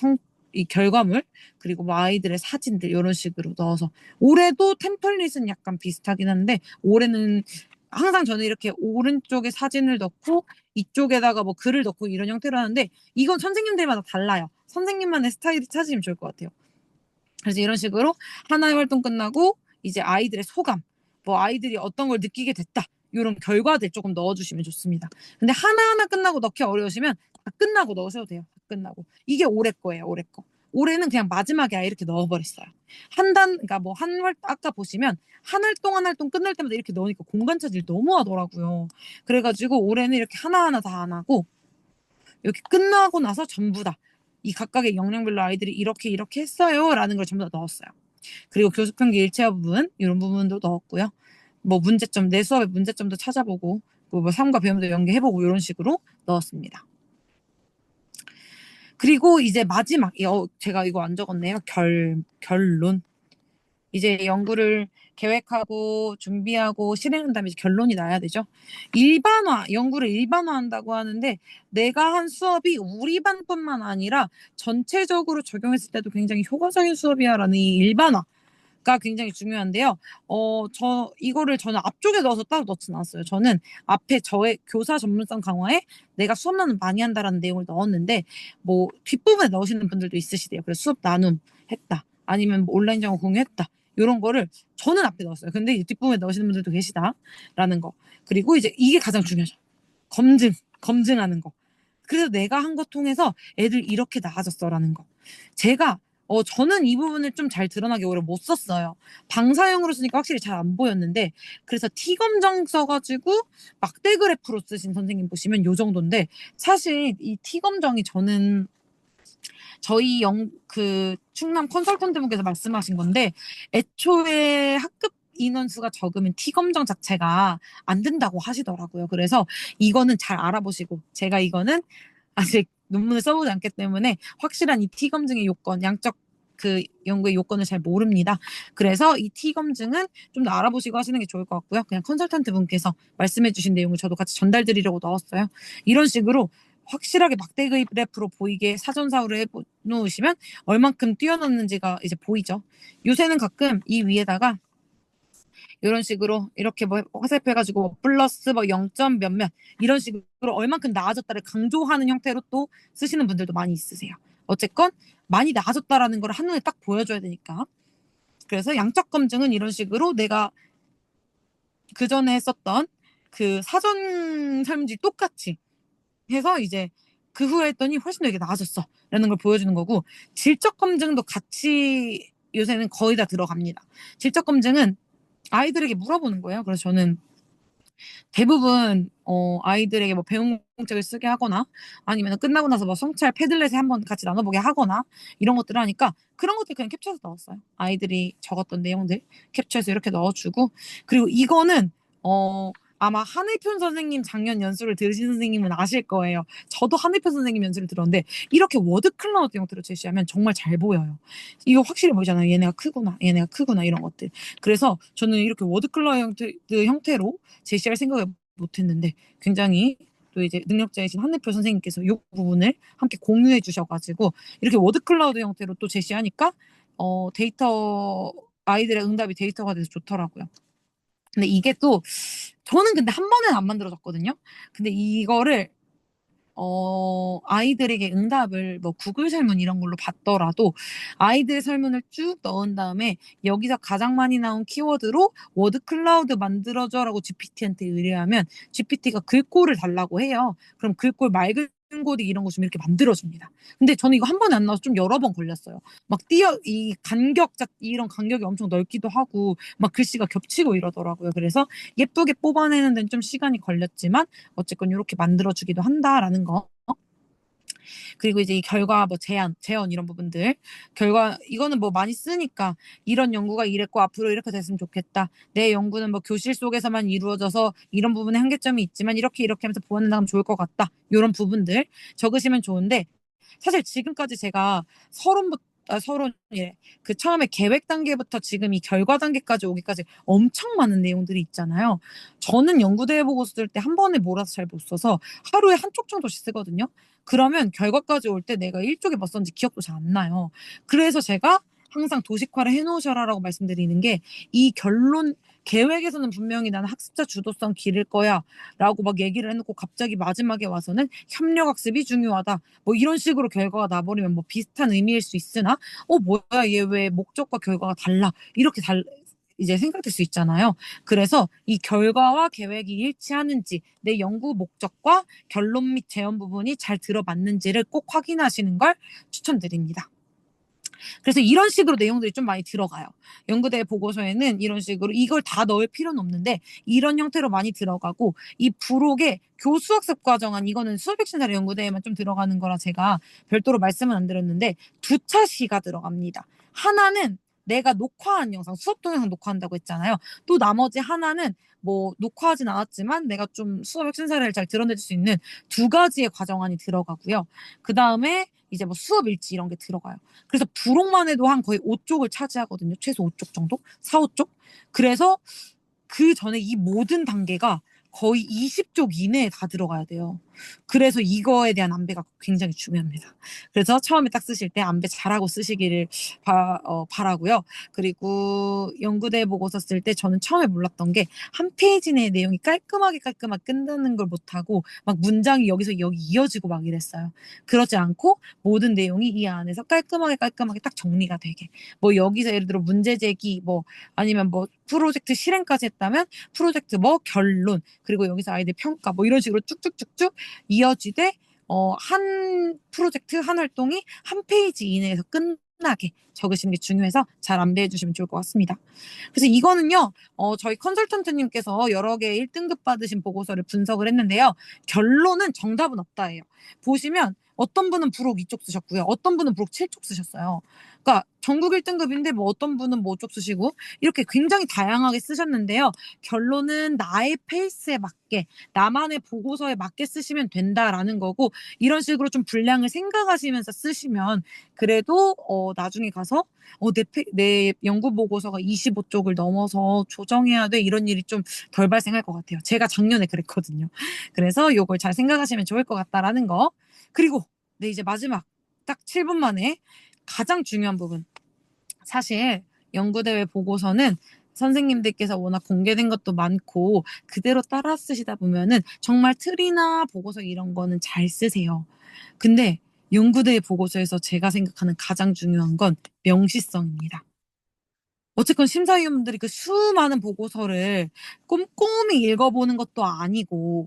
이 결과물 그리고 뭐 아이들의 사진들 이런 식으로 넣어서 올해도 템플릿은 약간 비슷하긴 한데 올해는 항상 저는 이렇게 오른쪽에 사진을 넣고 이쪽에다가 뭐 글을 넣고 이런 형태로 하는데 이건 선생님들마다 달라요. 선생님만의 스타일이 찾으시면 좋을 것 같아요. 그래서 이런 식으로 하나의 활동 끝나고 이제 아이들의 소감, 뭐 아이들이 어떤 걸 느끼게 됐다. 이런 결과들 조금 넣어주시면 좋습니다. 근데 하나하나 끝나고 넣기 어려우시면 다 끝나고 넣으셔도 돼요. 다 끝나고. 이게 올해 거예요. 올해 거. 올해는 그냥 마지막에 아예 이렇게 넣어버렸어요. 그러니까 뭐 아까 보시면 한 활동 한 활동 끝날 때마다 이렇게 넣으니까 공간 차지를 너무 하더라고요. 그래가지고 올해는 이렇게 하나하나 다 안 하고 이렇게 끝나고 나서 전부 다 이 각각의 역량별로 아이들이 이렇게 이렇게 했어요라는 걸 전부 다 넣었어요. 그리고 교습평기 일체화 부분 이런 부분도 넣었고요. 뭐 문제점 내 수업의 문제점도 찾아보고 뭐 삶과 배움도 연계해보고 이런 식으로 넣었습니다. 그리고 이제 마지막 제가 이거 안 적었네요. 결론. 이제 연구를 계획하고 준비하고 실행한 다음에 이제 결론이 나야 되죠. 연구를 일반화한다고 하는데 내가 한 수업이 우리 반뿐만 아니라 전체적으로 적용했을 때도 굉장히 효과적인 수업이야라는 이 일반화가 굉장히 중요한데요. 저는 앞쪽에 넣어서 따로 넣진 않았어요. 저는 앞에 저의 교사 전문성 강화에 내가 수업 나눔 많이 한다라는 내용을 넣었는데 뭐 뒷부분에 넣으시는 분들도 있으시대요. 그래서 수업 나눔 했다. 아니면 뭐 온라인 정보 공유했다. 이런 거를 저는 앞에 넣었어요. 근데 뒷부분에 넣으시는 분들도 계시다라는 거. 그리고 이제 이게 가장 중요하죠. 검증하는 거. 그래서 내가 한 거 통해서 애들 이렇게 나아졌어라는 거. 저는 이 부분을 좀 잘 드러나게 오히려 못 썼어요. 방사형으로 쓰니까 확실히 잘 안 보였는데, 그래서 T검정 써가지고 막대 그래프로 쓰신 선생님 보시면 요 정도인데, 사실 이 T검정이 저는 저희 충남 컨설턴트 분께서 말씀하신 건데, 애초에 학급 인원수가 적으면 T검정 자체가 안 된다고 하시더라고요. 그래서 이거는 잘 알아보시고, 제가 이거는 아직 논문을 써보지 않기 때문에 확실한 이 T검증의 요건, 양적 연구의 요건을 잘 모릅니다. 그래서 이 T검증은 좀 더 알아보시고 하시는 게 좋을 것 같고요. 그냥 컨설턴트 분께서 말씀해 주신 내용을 저도 같이 전달드리려고 넣었어요. 이런 식으로 확실하게 막대 그래프로 보이게 사전사후를 해놓으시면 얼만큼 뛰어넘는지가 이제 보이죠. 요새는 가끔 이 위에다가 이런 식으로 이렇게 뭐 화살표해가지고 뭐 플러스 뭐 0점 몇몇 이런 식으로 얼만큼 나아졌다를 강조하는 형태로 또 쓰시는 분들도 많이 있으세요. 어쨌건 많이 나아졌다라는 걸 한눈에 딱 보여줘야 되니까. 그래서 양적 검증은 이런 식으로 내가 그 전에 했었던 그 사전 설문지 똑같이 해서 이제 그 후에 했더니 훨씬 더 이게 나아졌어 라는 걸 보여주는 거고, 질적 검증도 같이 요새는 거의 다 들어갑니다. 질적 검증은 아이들에게 물어보는 거예요. 그래서 저는 대부분 아이들에게 뭐 배운 공책을 쓰게 하거나 아니면 끝나고 나서 뭐 성찰 패들렛에 한번 같이 나눠보게 하거나 이런 것들을 하니까 그런 것들 그냥 캡처해서 넣었어요. 아이들이 적었던 내용들 캡처해서 이렇게 넣어주고 그리고 이거는 아마 한일편 선생님 작년 연수를 들으신 선생님은 아실 거예요. 저도 한일편 선생님 연수를 들었는데 이렇게 워드 클라우드 형태로 제시하면 정말 잘 보여요. 이거 확실히 보이잖아요. 얘네가 크구나, 얘네가 크구나 이런 것들. 그래서 저는 이렇게 워드 클라우드 형태로 제시할 생각을 못했는데 굉장히 또 이제 능력자이신 한대표 선생님께서 이 부분을 함께 공유해 주셔가지고 이렇게 워드 클라우드 형태로 또 제시하니까 데이터 아이들의 응답이 데이터가 돼서 좋더라고요. 근데 이게 또 저는 근데 한 번은 안 만들어졌거든요. 근데 이거를 아이들에게 응답을 뭐 구글 설문 이런 걸로 받더라도 아이들 설문을 쭉 넣은 다음에 여기서 가장 많이 나온 키워드로 워드 클라우드 만들어줘라고 GPT한테 의뢰하면 GPT가 글꼴을 달라고 해요. 그럼 글꼴 맑은 고딕 이런 거 좀 이렇게 만들어줍니다. 근데 저는 이거 한 번에 안 나와서 좀 여러 번 걸렸어요. 막 이 이런 간격이 엄청 넓기도 하고 막 글씨가 겹치고 이러더라고요. 그래서 예쁘게 뽑아내는 데는 좀 시간이 걸렸지만 어쨌건 이렇게 만들어주기도 한다라는 거. 그리고 이제 이 결과 뭐 재현 이런 부분들 결과 이거는 뭐 많이 쓰니까 이런 연구가 이랬고 앞으로 이렇게 됐으면 좋겠다. 내 연구는 뭐 교실 속에서만 이루어져서 이런 부분에 한계점이 있지만 이렇게 하면서 보완한다면 좋을 것 같다. 이런 부분들 적으시면 좋은데 사실 지금까지 제가 서론이래. 그 처음에 계획 단계부터 지금 이 결과 단계까지 오기까지 엄청 많은 내용들이 있잖아요. 저는 연구대회 보고서 쓸 때 한 번에 몰아서 잘 못 써서 하루에 한 쪽 정도씩 쓰거든요. 그러면 결과까지 올 때 내가 일쪽에 뭐 썼는지 기억도 잘 안 나요. 그래서 제가 항상 도식화를 해놓으셔라라고 말씀드리는 게 이 결론 계획에서는 분명히 나는 학습자 주도성 기를 거야 라고 막 얘기를 해놓고 갑자기 마지막에 와서는 협력학습이 중요하다 뭐 이런 식으로 결과가 나버리면 뭐 비슷한 의미일 수 있으나 뭐야 얘 왜 목적과 결과가 달라 이렇게 이제 생각될 수 있잖아요. 그래서 이 결과와 계획이 일치하는지 내 연구 목적과 결론 및 재현 부분이 잘 들어맞는지를 꼭 확인하시는 걸 추천드립니다. 그래서 이런 식으로 내용들이 좀 많이 들어가요. 연구대 보고서에는 이런 식으로 이걸 다 넣을 필요는 없는데 이런 형태로 많이 들어가고 이 부록의 교수학습 과정안 이거는 수업백신사례 연구대에만 좀 들어가는 거라 제가 별도로 말씀은 안 드렸는데 두 차시가 들어갑니다. 하나는 내가 녹화한 영상, 수업 동영상 녹화한다고 했잖아요. 또 나머지 하나는 뭐 녹화하진 않았지만 내가 좀 수업 핵심 사례를 잘 드러낼 수 있는 두 가지의 과정안이 들어가고요. 그 다음에 이제 뭐 수업 일지 이런 게 들어가요. 그래서 부록만 해도 한 거의 5쪽을 차지하거든요. 최소 5쪽 정도? 4, 5쪽? 그래서 그 전에 이 모든 단계가 거의 20쪽 이내에 다 들어가야 돼요. 그래서 이거에 대한 안배가 굉장히 중요합니다. 그래서 처음에 딱 쓰실 때 안배 잘하고 쓰시기를 바라고요. 그리고 연구대 보고서 쓸 때 저는 처음에 몰랐던 게 한 페이지 내 내용이 깔끔하게 끝나는 걸 못하고 막 문장이 여기서 여기 이어지고 막 이랬어요. 그렇지 않고 모든 내용이 이 안에서 깔끔하게 딱 정리가 되게 뭐 여기서 예를 들어 문제 제기 뭐 아니면 뭐 프로젝트 실행까지 했다면 프로젝트 뭐 결론 그리고 여기서 아이들 평가 뭐 이런 식으로 쭉쭉쭉쭉 이어지되 한 프로젝트 한 활동이 한 페이지 이내에서 끝나게 적으시는 게 중요해서 잘 안배해 주시면 좋을 것 같습니다. 그래서 이거는요 저희 컨설턴트님께서 여러 개 1등급 받으신 보고서를 분석을 했는데요. 결론은 정답은 없다예요. 보시면 어떤 분은 부록 2쪽 쓰셨고요. 어떤 분은 부록 7쪽 쓰셨어요. 그러니까 전국 1등급인데 뭐 어떤 분은 뭐 5쪽 쓰시고 이렇게 굉장히 다양하게 쓰셨는데요. 결론은 나의 페이스에 맞게 나만의 보고서에 맞게 쓰시면 된다라는 거고 이런 식으로 좀 분량을 생각하시면서 쓰시면 그래도 나중에 가서 내 연구 보고서가 25쪽을 넘어서 조정해야 돼 이런 일이 좀 덜 발생할 것 같아요. 제가 작년에 그랬거든요. 그래서 요걸 잘 생각하시면 좋을 것 같다라는 거. 그리고 네 이제 마지막 딱 7분 만에 가장 중요한 부분. 사실 연구대회 보고서는 선생님들께서 워낙 공개된 것도 많고 그대로 따라 쓰시다 보면은 정말 틀이나 보고서 이런 거는 잘 쓰세요. 근데 연구대회 보고서에서 제가 생각하는 가장 중요한 건 명시성입니다. 어쨌건 심사위원분들이 그 수많은 보고서를 꼼꼼히 읽어보는 것도 아니고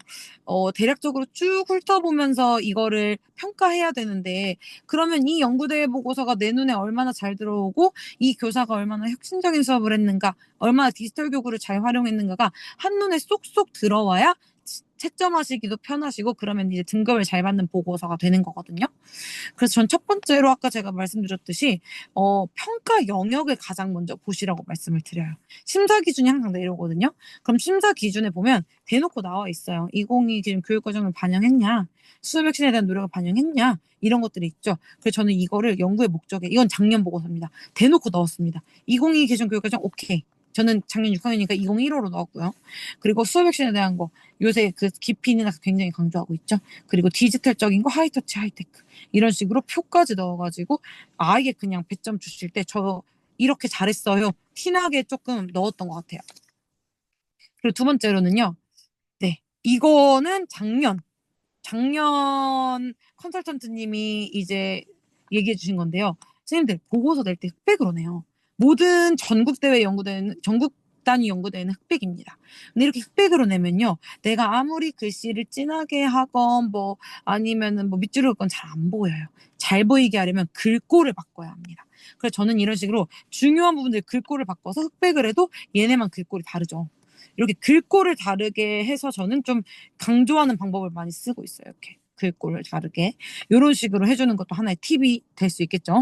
대략적으로 쭉 훑어보면서 이거를 평가해야 되는데 그러면 이 연구대회 보고서가 내 눈에 얼마나 잘 들어오고 이 교사가 얼마나 혁신적인 수업을 했는가 얼마나 디지털 교구를 잘 활용했는가가 한눈에 쏙쏙 들어와야 채점하시기도 편하시고 그러면 이제 등급을 잘 받는 보고서가 되는 거거든요. 그래서 전 첫 번째로 아까 제가 말씀드렸듯이 평가 영역을 가장 먼저 보시라고 말씀을 드려요. 심사 기준이 항상 내려오거든요. 그럼 심사 기준에 보면 대놓고 나와 있어요. 2022 기준 교육 과정을 반영했냐? 수업 혁신에 대한 노력을 반영했냐? 이런 것들이 있죠. 그래서 저는 이거를 연구의 목적에 이건 작년 보고서입니다. 대놓고 넣었습니다. 2022 기준 교육 과정 오케이. 저는 작년 6학년이니까 2015로 넣었고요. 그리고 수업 혁신에 대한 거 요새 그 깊이는 굉장히 강조하고 있죠. 그리고 디지털적인 거 하이터치 하이테크 이런 식으로 표까지 넣어가지고 아예 그냥 배점 주실 때 저 이렇게 잘했어요. 티나게 조금 넣었던 것 같아요. 그리고 두 번째로는요. 네, 이거는 작년 컨설턴트님이 이제 얘기해 주신 건데요. 선생님들 보고서 낼 때 흑백으로 내요. 모든 전국 대회 연구대회는 전국 단위 연구대회는 흑백입니다. 근데 이렇게 흑백으로 내면요, 내가 아무리 글씨를 진하게 하건 뭐 아니면은 뭐 밑줄을 긋건 잘 안 보여요. 잘 보이게 하려면 글꼴을 바꿔야 합니다. 그래서 저는 이런 식으로 중요한 부분들 글꼴을 바꿔서 흑백을 해도 얘네만 글꼴이 다르죠. 이렇게 글꼴을 다르게 해서 저는 좀 강조하는 방법을 많이 쓰고 있어요. 이렇게 글꼴을 다르게 이런 식으로 해주는 것도 하나의 팁이 될 수 있겠죠.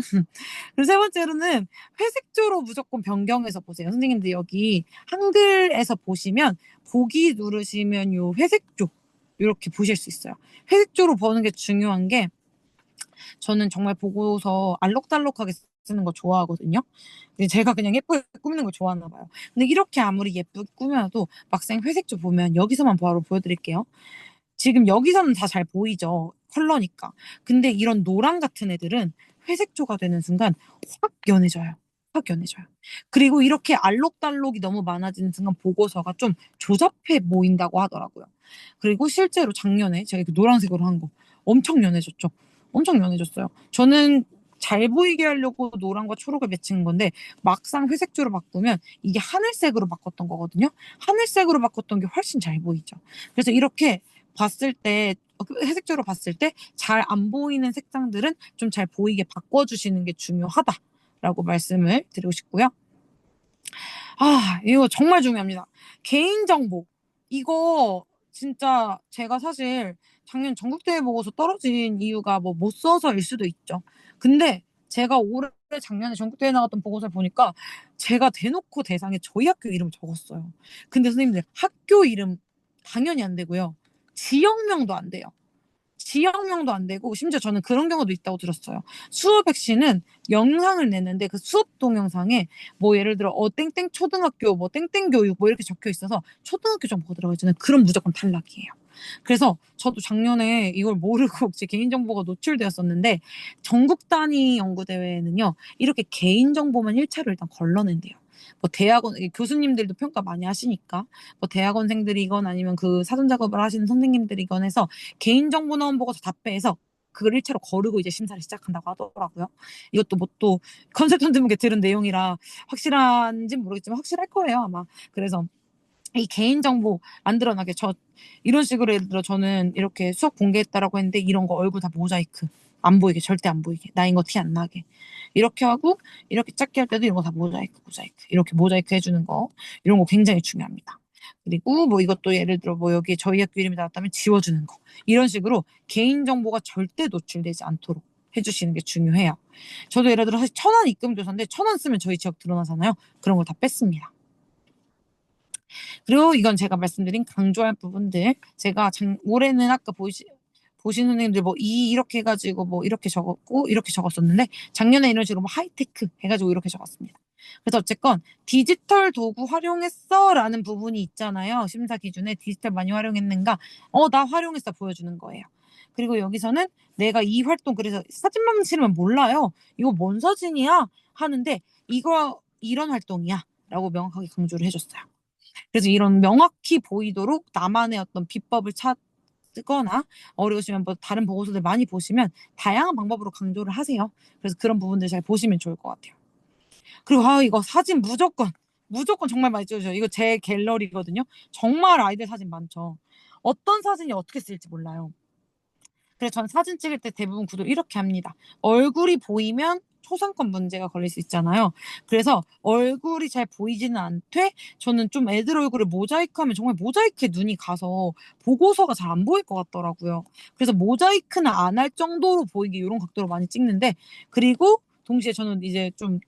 그리고 세 번째로는 회색조로 무조건 변경해서 보세요. 선생님들 여기 한글에서 보시면 보기 누르시면 요 회색조 이렇게 보실 수 있어요. 회색조로 보는 게 중요한 게 저는 정말 보고서 알록달록하게 쓰는 거 좋아하거든요. 제가 그냥 예쁘게 꾸미는 걸 좋아하나 봐요. 근데 이렇게 아무리 예쁘게 꾸며도 막상 회색조 보면 여기서만 바로 보여드릴게요. 지금 여기서는 다 잘 보이죠. 컬러니까. 근데 이런 노랑 같은 애들은 회색조가 되는 순간 확 연해져요. 확 연해져요. 그리고 이렇게 알록달록이 너무 많아지는 순간 보고서가 좀 조잡해 보인다고 하더라고요. 그리고 실제로 작년에 제가 이렇게 노란색으로 한 거 엄청 연해졌죠. 엄청 연해졌어요. 저는 잘 보이게 하려고 노랑과 초록을 맺힌 건데 막상 회색조로 바꾸면 이게 하늘색으로 바꿨던 거거든요. 하늘색으로 바꿨던 게 훨씬 잘 보이죠. 그래서 이렇게 봤을 때 회색조로 봤을 때 잘 안 보이는 색상들은 좀 잘 보이게 바꿔주시는 게 중요하다라고 말씀을 드리고 싶고요. 이거 정말 중요합니다. 개인정보. 이거 진짜 제가 사실 작년 전국대회 보고서 떨어진 이유가 뭐 못 써서일 수도 있죠. 근데 제가 올해 작년에 전국대회 나갔던 보고서를 보니까 제가 대놓고 대상에 저희 학교 이름을 적었어요. 근데 선생님들 학교 이름 당연히 안 되고요. 지역명도 안 돼요. 지역명도 안 되고 심지어 저는 그런 경우도 있다고 들었어요. 수업 백신은 영상을 내는데 그 수업 동영상에 뭐 예를 들어 땡땡 초등학교 뭐 땡땡 교육 뭐 이렇게 적혀 있어서 초등학교 정보가 들어가 있잖아요. 그럼 무조건 탈락이에요. 그래서 저도 작년에 이걸 모르고 제 개인정보가 노출되었었는데 전국 단위 연구대회는요. 이렇게 개인정보만 1차로 일단 걸러낸대요. 뭐 대학원 교수님들도 평가 많이 하시니까 뭐 대학원생들이건 아니면 그 사전 작업을 하시는 선생님들이건 해서 개인정보 나온 보고서 다 빼서 그걸 1차로 거르고 이제 심사를 시작한다고 하더라고요. 이것도 뭐 또 컨설턴트분께 들은 내용이라 확실한지는 모르겠지만 확실할 거예요 아마. 그래서 이 개인정보 안 드러나게 이런 식으로 예를 들어 저는 이렇게 수업 공개했다라고 했는데 이런 거 얼굴 다 모자이크 안 보이게 절대 안 보이게 나인 거 티 안 나게 이렇게 하고 이렇게 작게 할 때도 이런 거 다 모자이크 이렇게 모자이크 해주는 거 이런 거 굉장히 중요합니다. 그리고 뭐 이것도 예를 들어 뭐 여기에 저희 학교 이름이 나왔다면 지워주는 거 이런 식으로 개인정보가 절대 노출되지 않도록 해주시는 게 중요해요. 저도 예를 들어 사실 1,000원 입금조사인데 1,000원 쓰면 저희 지역 드러나잖아요. 그런 걸 다 뺐습니다. 그리고 이건 제가 말씀드린 강조할 부분들 제가 올해는 아까 보신 선생님들 뭐 이렇게 해가지고 뭐 이렇게 적었고 이렇게 적었었는데 작년에 이런 식으로 뭐 하이테크 해가지고 이렇게 적었습니다. 그래서 어쨌건 디지털 도구 활용했어 라는 부분이 있잖아요. 심사 기준에 디지털 많이 활용했는가 나 활용했어 보여주는 거예요. 그리고 여기서는 내가 이 활동 그래서 사진만 치르면 몰라요. 이거 뭔 사진이야 하는데 이런 활동이야 라고 명확하게 강조를 해줬어요. 그래서 이런 명확히 보이도록 나만의 어떤 비법을 찾거나 어려우시면 뭐 다른 보고서들 많이 보시면 다양한 방법으로 강조를 하세요. 그래서 그런 부분들 잘 보시면 좋을 것 같아요. 그리고 이거 사진 무조건 정말 많이 찍어주세요. 이거 제 갤러리거든요. 정말 아이들 사진 많죠. 어떤 사진이 어떻게 쓰일지 몰라요. 그래서 저는 사진 찍을 때 대부분 구도 이렇게 합니다. 얼굴이 보이면 초상권 문제가 걸릴 수 있잖아요. 그래서 얼굴이 잘 보이지는 않되 저는 좀 애들 얼굴을 모자이크하면 정말 모자이크에 눈이 가서 보고서가 잘 안 보일 것 같더라고요. 그래서 모자이크는 안 할 정도로 보이게 이런 각도로 많이 찍는데, 그리고 동시에 저는 이제 좀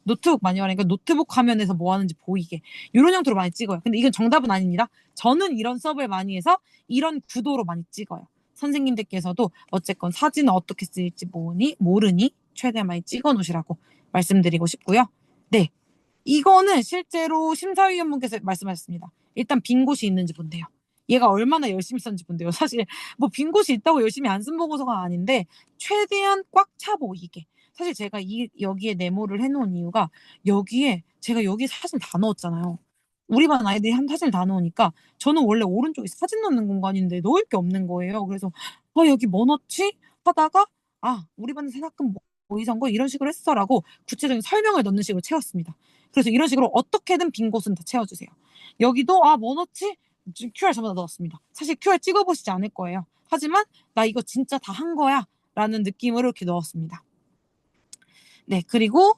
노트북 많이 하니까 노트북 화면에서 뭐 하는지 보이게 이런 형태로 많이 찍어요. 근데 이건 정답은 아닙니다. 저는 이런 수업을 많이 해서 이런 구도로 많이 찍어요. 선생님들께서도 어쨌건 사진을 어떻게 쓸지 모르니 최대한 많이 찍어 놓으시라고 말씀드리고 싶고요. 네. 이거는 실제로 심사위원분께서 말씀하셨습니다. 일단 빈 곳이 있는지 본대요. 얘가 얼마나 열심히 썼는지 본대요. 사실 뭐 빈 곳이 있다고 열심히 안 쓴 보고서가 아닌데 최대한 꽉 차 보이게. 사실 제가 여기에 네모를 해놓은 이유가, 여기에 제가 여기 사진 다 넣었잖아요. 우리 반 아이들이 한 사진을 다 넣으니까 저는 원래 오른쪽에 사진 넣는 공간인데 넣을 게 없는 거예요. 그래서 여기 뭐 넣지? 하다가 우리 반은 생각금 뭐 이런 거 이런 식으로 했어라고 구체적인 설명을 넣는 식으로 채웠습니다. 그래서 이런 식으로 어떻게든 빈 곳은 다 채워주세요. 여기도 뭐 넣지? QR 전부 다 넣었습니다. 사실 QR 찍어보시지 않을 거예요. 하지만 나 이거 진짜 다 한 거야 라는 느낌으로 이렇게 넣었습니다. 네, 그리고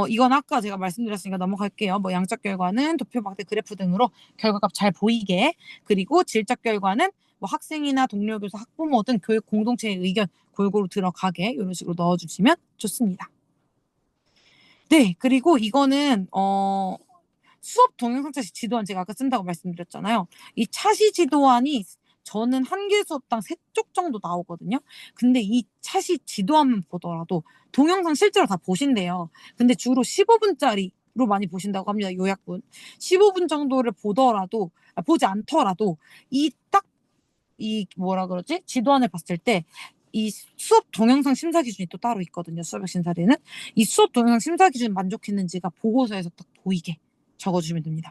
이건 아까 제가 말씀드렸으니까 넘어갈게요. 뭐 양적 결과는 도표, 막대, 그래프 등으로 결과값 잘 보이게, 그리고 질적 결과는 뭐 학생이나 동료 교사, 학부모 등 교육 공동체의 의견 골고루 들어가게 이런 식으로 넣어주시면 좋습니다. 네, 그리고 이거는 수업 동영상 차시 지도안 제가 아까 쓴다고 말씀드렸잖아요. 이 차시 지도안이 저는 한 개 수업당 3쪽 정도 나오거든요. 근데 이 차시 지도안만 보더라도 동영상 실제로 다 보신대요. 근데 주로 15분짜리로 많이 보신다고 합니다. 요약분. 15분 정도를 보더라도, 보지 않더라도 이 뭐라 그러지? 지도안을 봤을 때 이 수업 동영상 심사 기준이 또 따로 있거든요. 수업역 심사리는. 이 수업 동영상 심사 기준 만족했는지가 보고서에서 딱 보이게 적어주시면 됩니다.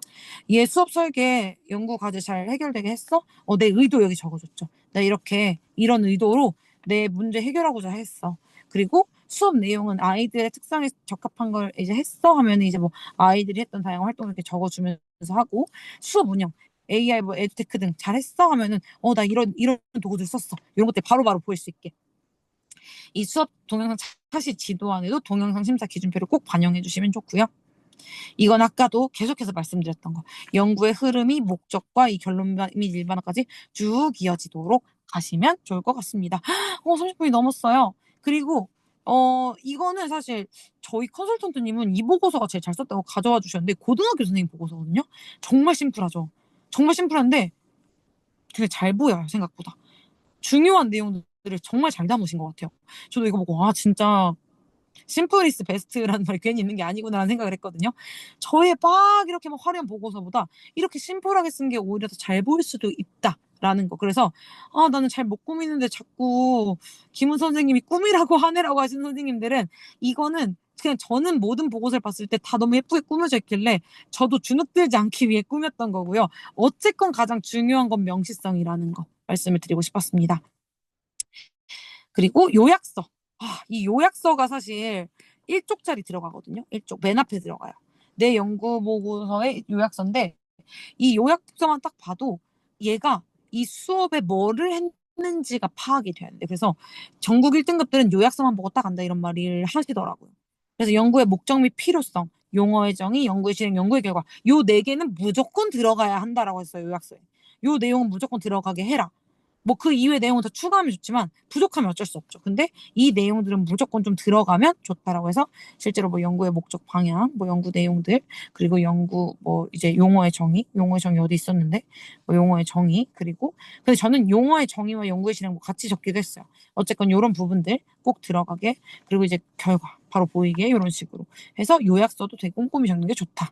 얘 수업 설계 연구 과제 잘 해결되게 했어? 내 의도 여기 적어줬죠. 나 이렇게 이런 의도로 내 문제 해결하고자 했어. 그리고 수업 내용은 아이들의 특성에 적합한 걸 이제 했어 하면 이제 뭐 아이들이 했던 다양한 활동을 이렇게 적어주면서 하고, 수업 운영 AI 뭐 에듀테크 등 잘했어 하면은 나 이런 도구들 썼어, 이런 것들 바로바로 보일 수 있게 이 수업 동영상 차시 지도안에도 동영상 심사 기준표를 꼭 반영해 주시면 좋고요. 이건 아까도 계속해서 말씀드렸던 거, 연구의 흐름이 목적과 이 결론 및 일반화까지 쭉 이어지도록 가시면 좋을 것 같습니다. 30분이 넘었어요. 그리고 이거는 사실 저희 컨설턴트님은 이 보고서가 제일 잘 썼다고 가져와 주셨는데, 고등학교 선생님 보고서거든요. 정말 심플하죠. 정말 심플한데 되게 잘 보여요. 생각보다 중요한 내용들을 정말 잘 담으신 것 같아요. 저도 이거 보고 진짜 심플 이스 베스트라는 말이 괜히 있는 게 아니구나라는 생각을 했거든요. 저의 막 이렇게 막 화려한 보고서보다 이렇게 심플하게 쓴 게 오히려 더 잘 보일 수도 있다라는 거. 그래서 나는 잘 못 꾸미는데 자꾸 김은 선생님이 꾸미라고 하네라고 하시는 선생님들은, 이거는 그냥 저는 모든 보고서를 봤을 때 다 너무 예쁘게 꾸며져 있길래 저도 주눅들지 않기 위해 꾸몄던 거고요. 어쨌건 가장 중요한 건 명시성이라는 거 말씀을 드리고 싶었습니다. 그리고 요약서. 이 요약서가 사실 1쪽짜리 들어가거든요. 1쪽 맨 앞에 들어가요. 내 연구 보고서의 요약서인데, 이 요약서만 딱 봐도 얘가 이 수업에 뭐를 했는지가 파악이 돼야 돼. 그래서 전국 1등급들은 요약서만 보고 딱 안다 이런 말을 하시더라고요. 그래서 연구의 목적 및 필요성, 용어의 정의, 연구의 실행, 연구의 결과, 요 4개는 무조건 들어가야 한다라고 했어요. 요약서에. 요 내용은 무조건 들어가게 해라. 뭐 그 이외의 내용은 더 추가하면 좋지만 부족하면 어쩔 수 없죠. 근데 이 내용들은 무조건 좀 들어가면 좋다라고 해서 실제로 뭐 연구의 목적 방향, 뭐 연구 내용들, 그리고 연구 뭐 이제 용어의 정의 어디 있었는데 뭐 용어의 정의, 그리고 근데 저는 용어의 정의와 연구의 실행 뭐 같이 적기도 했어요. 어쨌건 이런 부분들 꼭 들어가게, 그리고 이제 결과 바로 보이게 이런 식으로 해서 요약서도 되게 꼼꼼히 적는 게 좋다.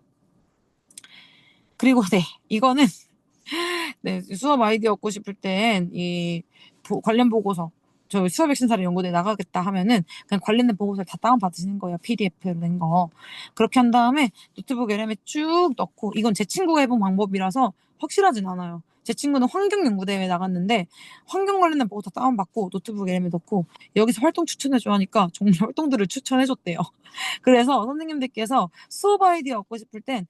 그리고 네, 이거는 네, 수업 아이디어 얻고 싶을 땐 이 관련 보고서, 저 수업액 신사를 연구대 나가겠다 하면은 그냥 관련된 보고서를 다 다운받으시는 거예요. PDF로 된 거. 그렇게 한 다음에 노트북 LM에 쭉 넣고, 이건 제 친구가 해본 방법이라서 확실하진 않아요. 제 친구는 환경연구대회에 나갔는데 환경 관련된 보고서 다운받고 노트북 LM에 넣고 여기서 활동 추천해줘 하니까 정말 활동들을 추천해줬대요. 그래서 선생님들께서 수업 아이디어 얻고 싶을 땐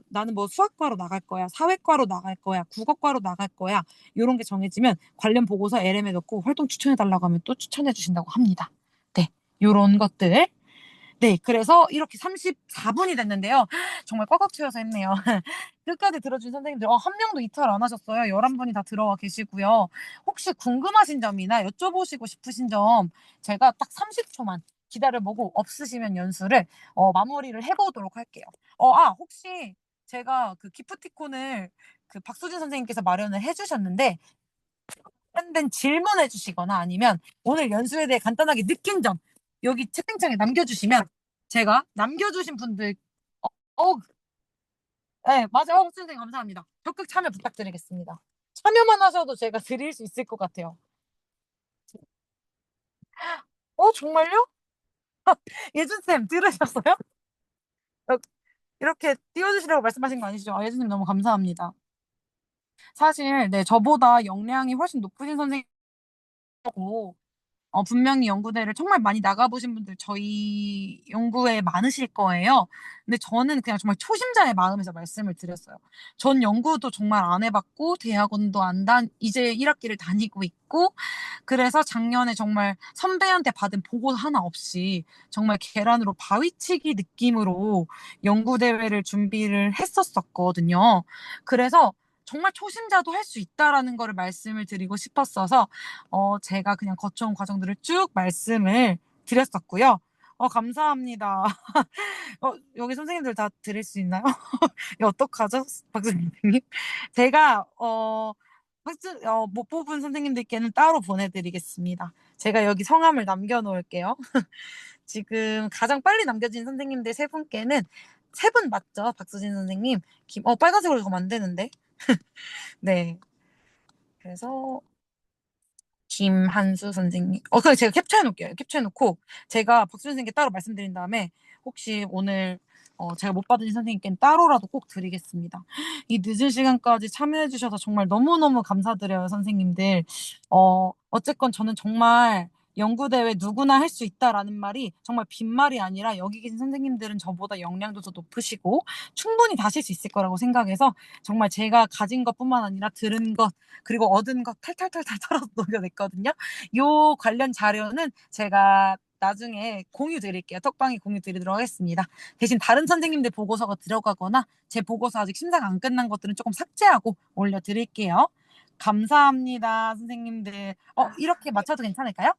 나는 뭐 수학과로 나갈 거야, 사회과로 나갈 거야, 국어과로 나갈 거야, 이런 게 정해지면 관련 보고서 LM에 넣고 활동 추천해 달라고 하면 또 추천해 주신다고 합니다. 네, 요런 것들. 네, 그래서 이렇게 34분이 됐는데요. 정말 꽉꽉 채워서 했네요. 끝까지 들어준 선생님들, 한 명도 이탈 안 하셨어요. 11분이 다 들어와 계시고요. 혹시 궁금하신 점이나 여쭤보시고 싶으신 점, 제가 딱 30초만 기다려보고 없으시면 연수를 마무리를 해보도록 할게요. 혹시 제가 그 기프티콘을 그 박수진 선생님께서 마련을 해주셨는데, 관련된 질문해 주시거나 아니면 오늘 연수에 대해 간단하게 느낀 점 여기 채팅창에 남겨주시면 제가 남겨주신 분들 어, 네, 맞아요. 선생님 감사합니다. 적극 참여 부탁드리겠습니다. 참여만 하셔도 제가 드릴 수 있을 것 같아요. 정말요? 예준쌤 들으셨어요? 어, 이렇게 띄워주시라고 말씀하신 거 아니시죠? 예준님 너무 감사합니다. 사실 네 저보다 역량이 훨씬 높으신 선생님이고 분명히 연구대를 정말 많이 나가보신 분들 저희 연구에 많으실 거예요. 근데 저는 그냥 정말 초심자의 마음에서 말씀을 드렸어요. 전 연구도 정말 안 해봤고, 대학원도 이제 1학기를 다니고 있고, 그래서 작년에 정말 선배한테 받은 보고 하나 없이 정말 계란으로 바위치기 느낌으로 연구대회를 준비를 했었거든요. 그래서 정말 초심자도 할 수 있다라는 거를 말씀을 드리고 싶었어서 제가 그냥 거쳐온 과정들을 쭉 말씀을 드렸었고요. 감사합니다. 여기 선생님들 다 드릴 수 있나요? 이거 어떡하죠? 박수 선생님? 제가, 못 뽑은 선생님들께는 따로 보내드리겠습니다. 제가 여기 성함을 남겨놓을게요. 지금 가장 빨리 남겨진 선생님들 세 분께는 세 분 맞죠? 박수진 선생님. 빨간색으로 이거 안 되는데. 네. 그래서 김한수 선생님. 그래 제가 캡처해 놓을게요. 캡처해 놓고 제가 박수 선생님께 따로 말씀드린 다음에 혹시 오늘 제가 못 받으신 선생님께는 따로라도 꼭 드리겠습니다. 이 늦은 시간까지 참여해 주셔서 정말 너무너무 감사드려요, 선생님들. 어쨌건 저는 정말 연구대회 누구나 할 수 있다라는 말이 정말 빈말이 아니라 여기 계신 선생님들은 저보다 역량도 더 높으시고 충분히 다 하실 수 있을 거라고 생각해서 정말 제가 가진 것뿐만 아니라 들은 것 그리고 얻은 거 탈탈탈탈 털어서 녹여냈거든요. 요 관련 자료는 제가 나중에 공유 드릴게요. 톡방에 공유 드리도록 하겠습니다. 대신 다른 선생님들 보고서가 들어가거나 제 보고서 아직 심사가 안 끝난 것들은 조금 삭제하고 올려드릴게요. 감사합니다, 선생님들. 이렇게 맞춰도 괜찮을까요?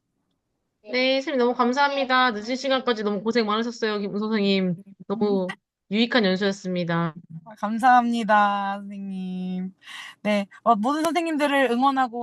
네, 선생님 너무 감사합니다. 늦은 시간까지 너무 고생 많으셨어요, 김 선생님. 너무 유익한 연수였습니다. 감사합니다, 선생님. 네, 모든 선생님들을 응원하고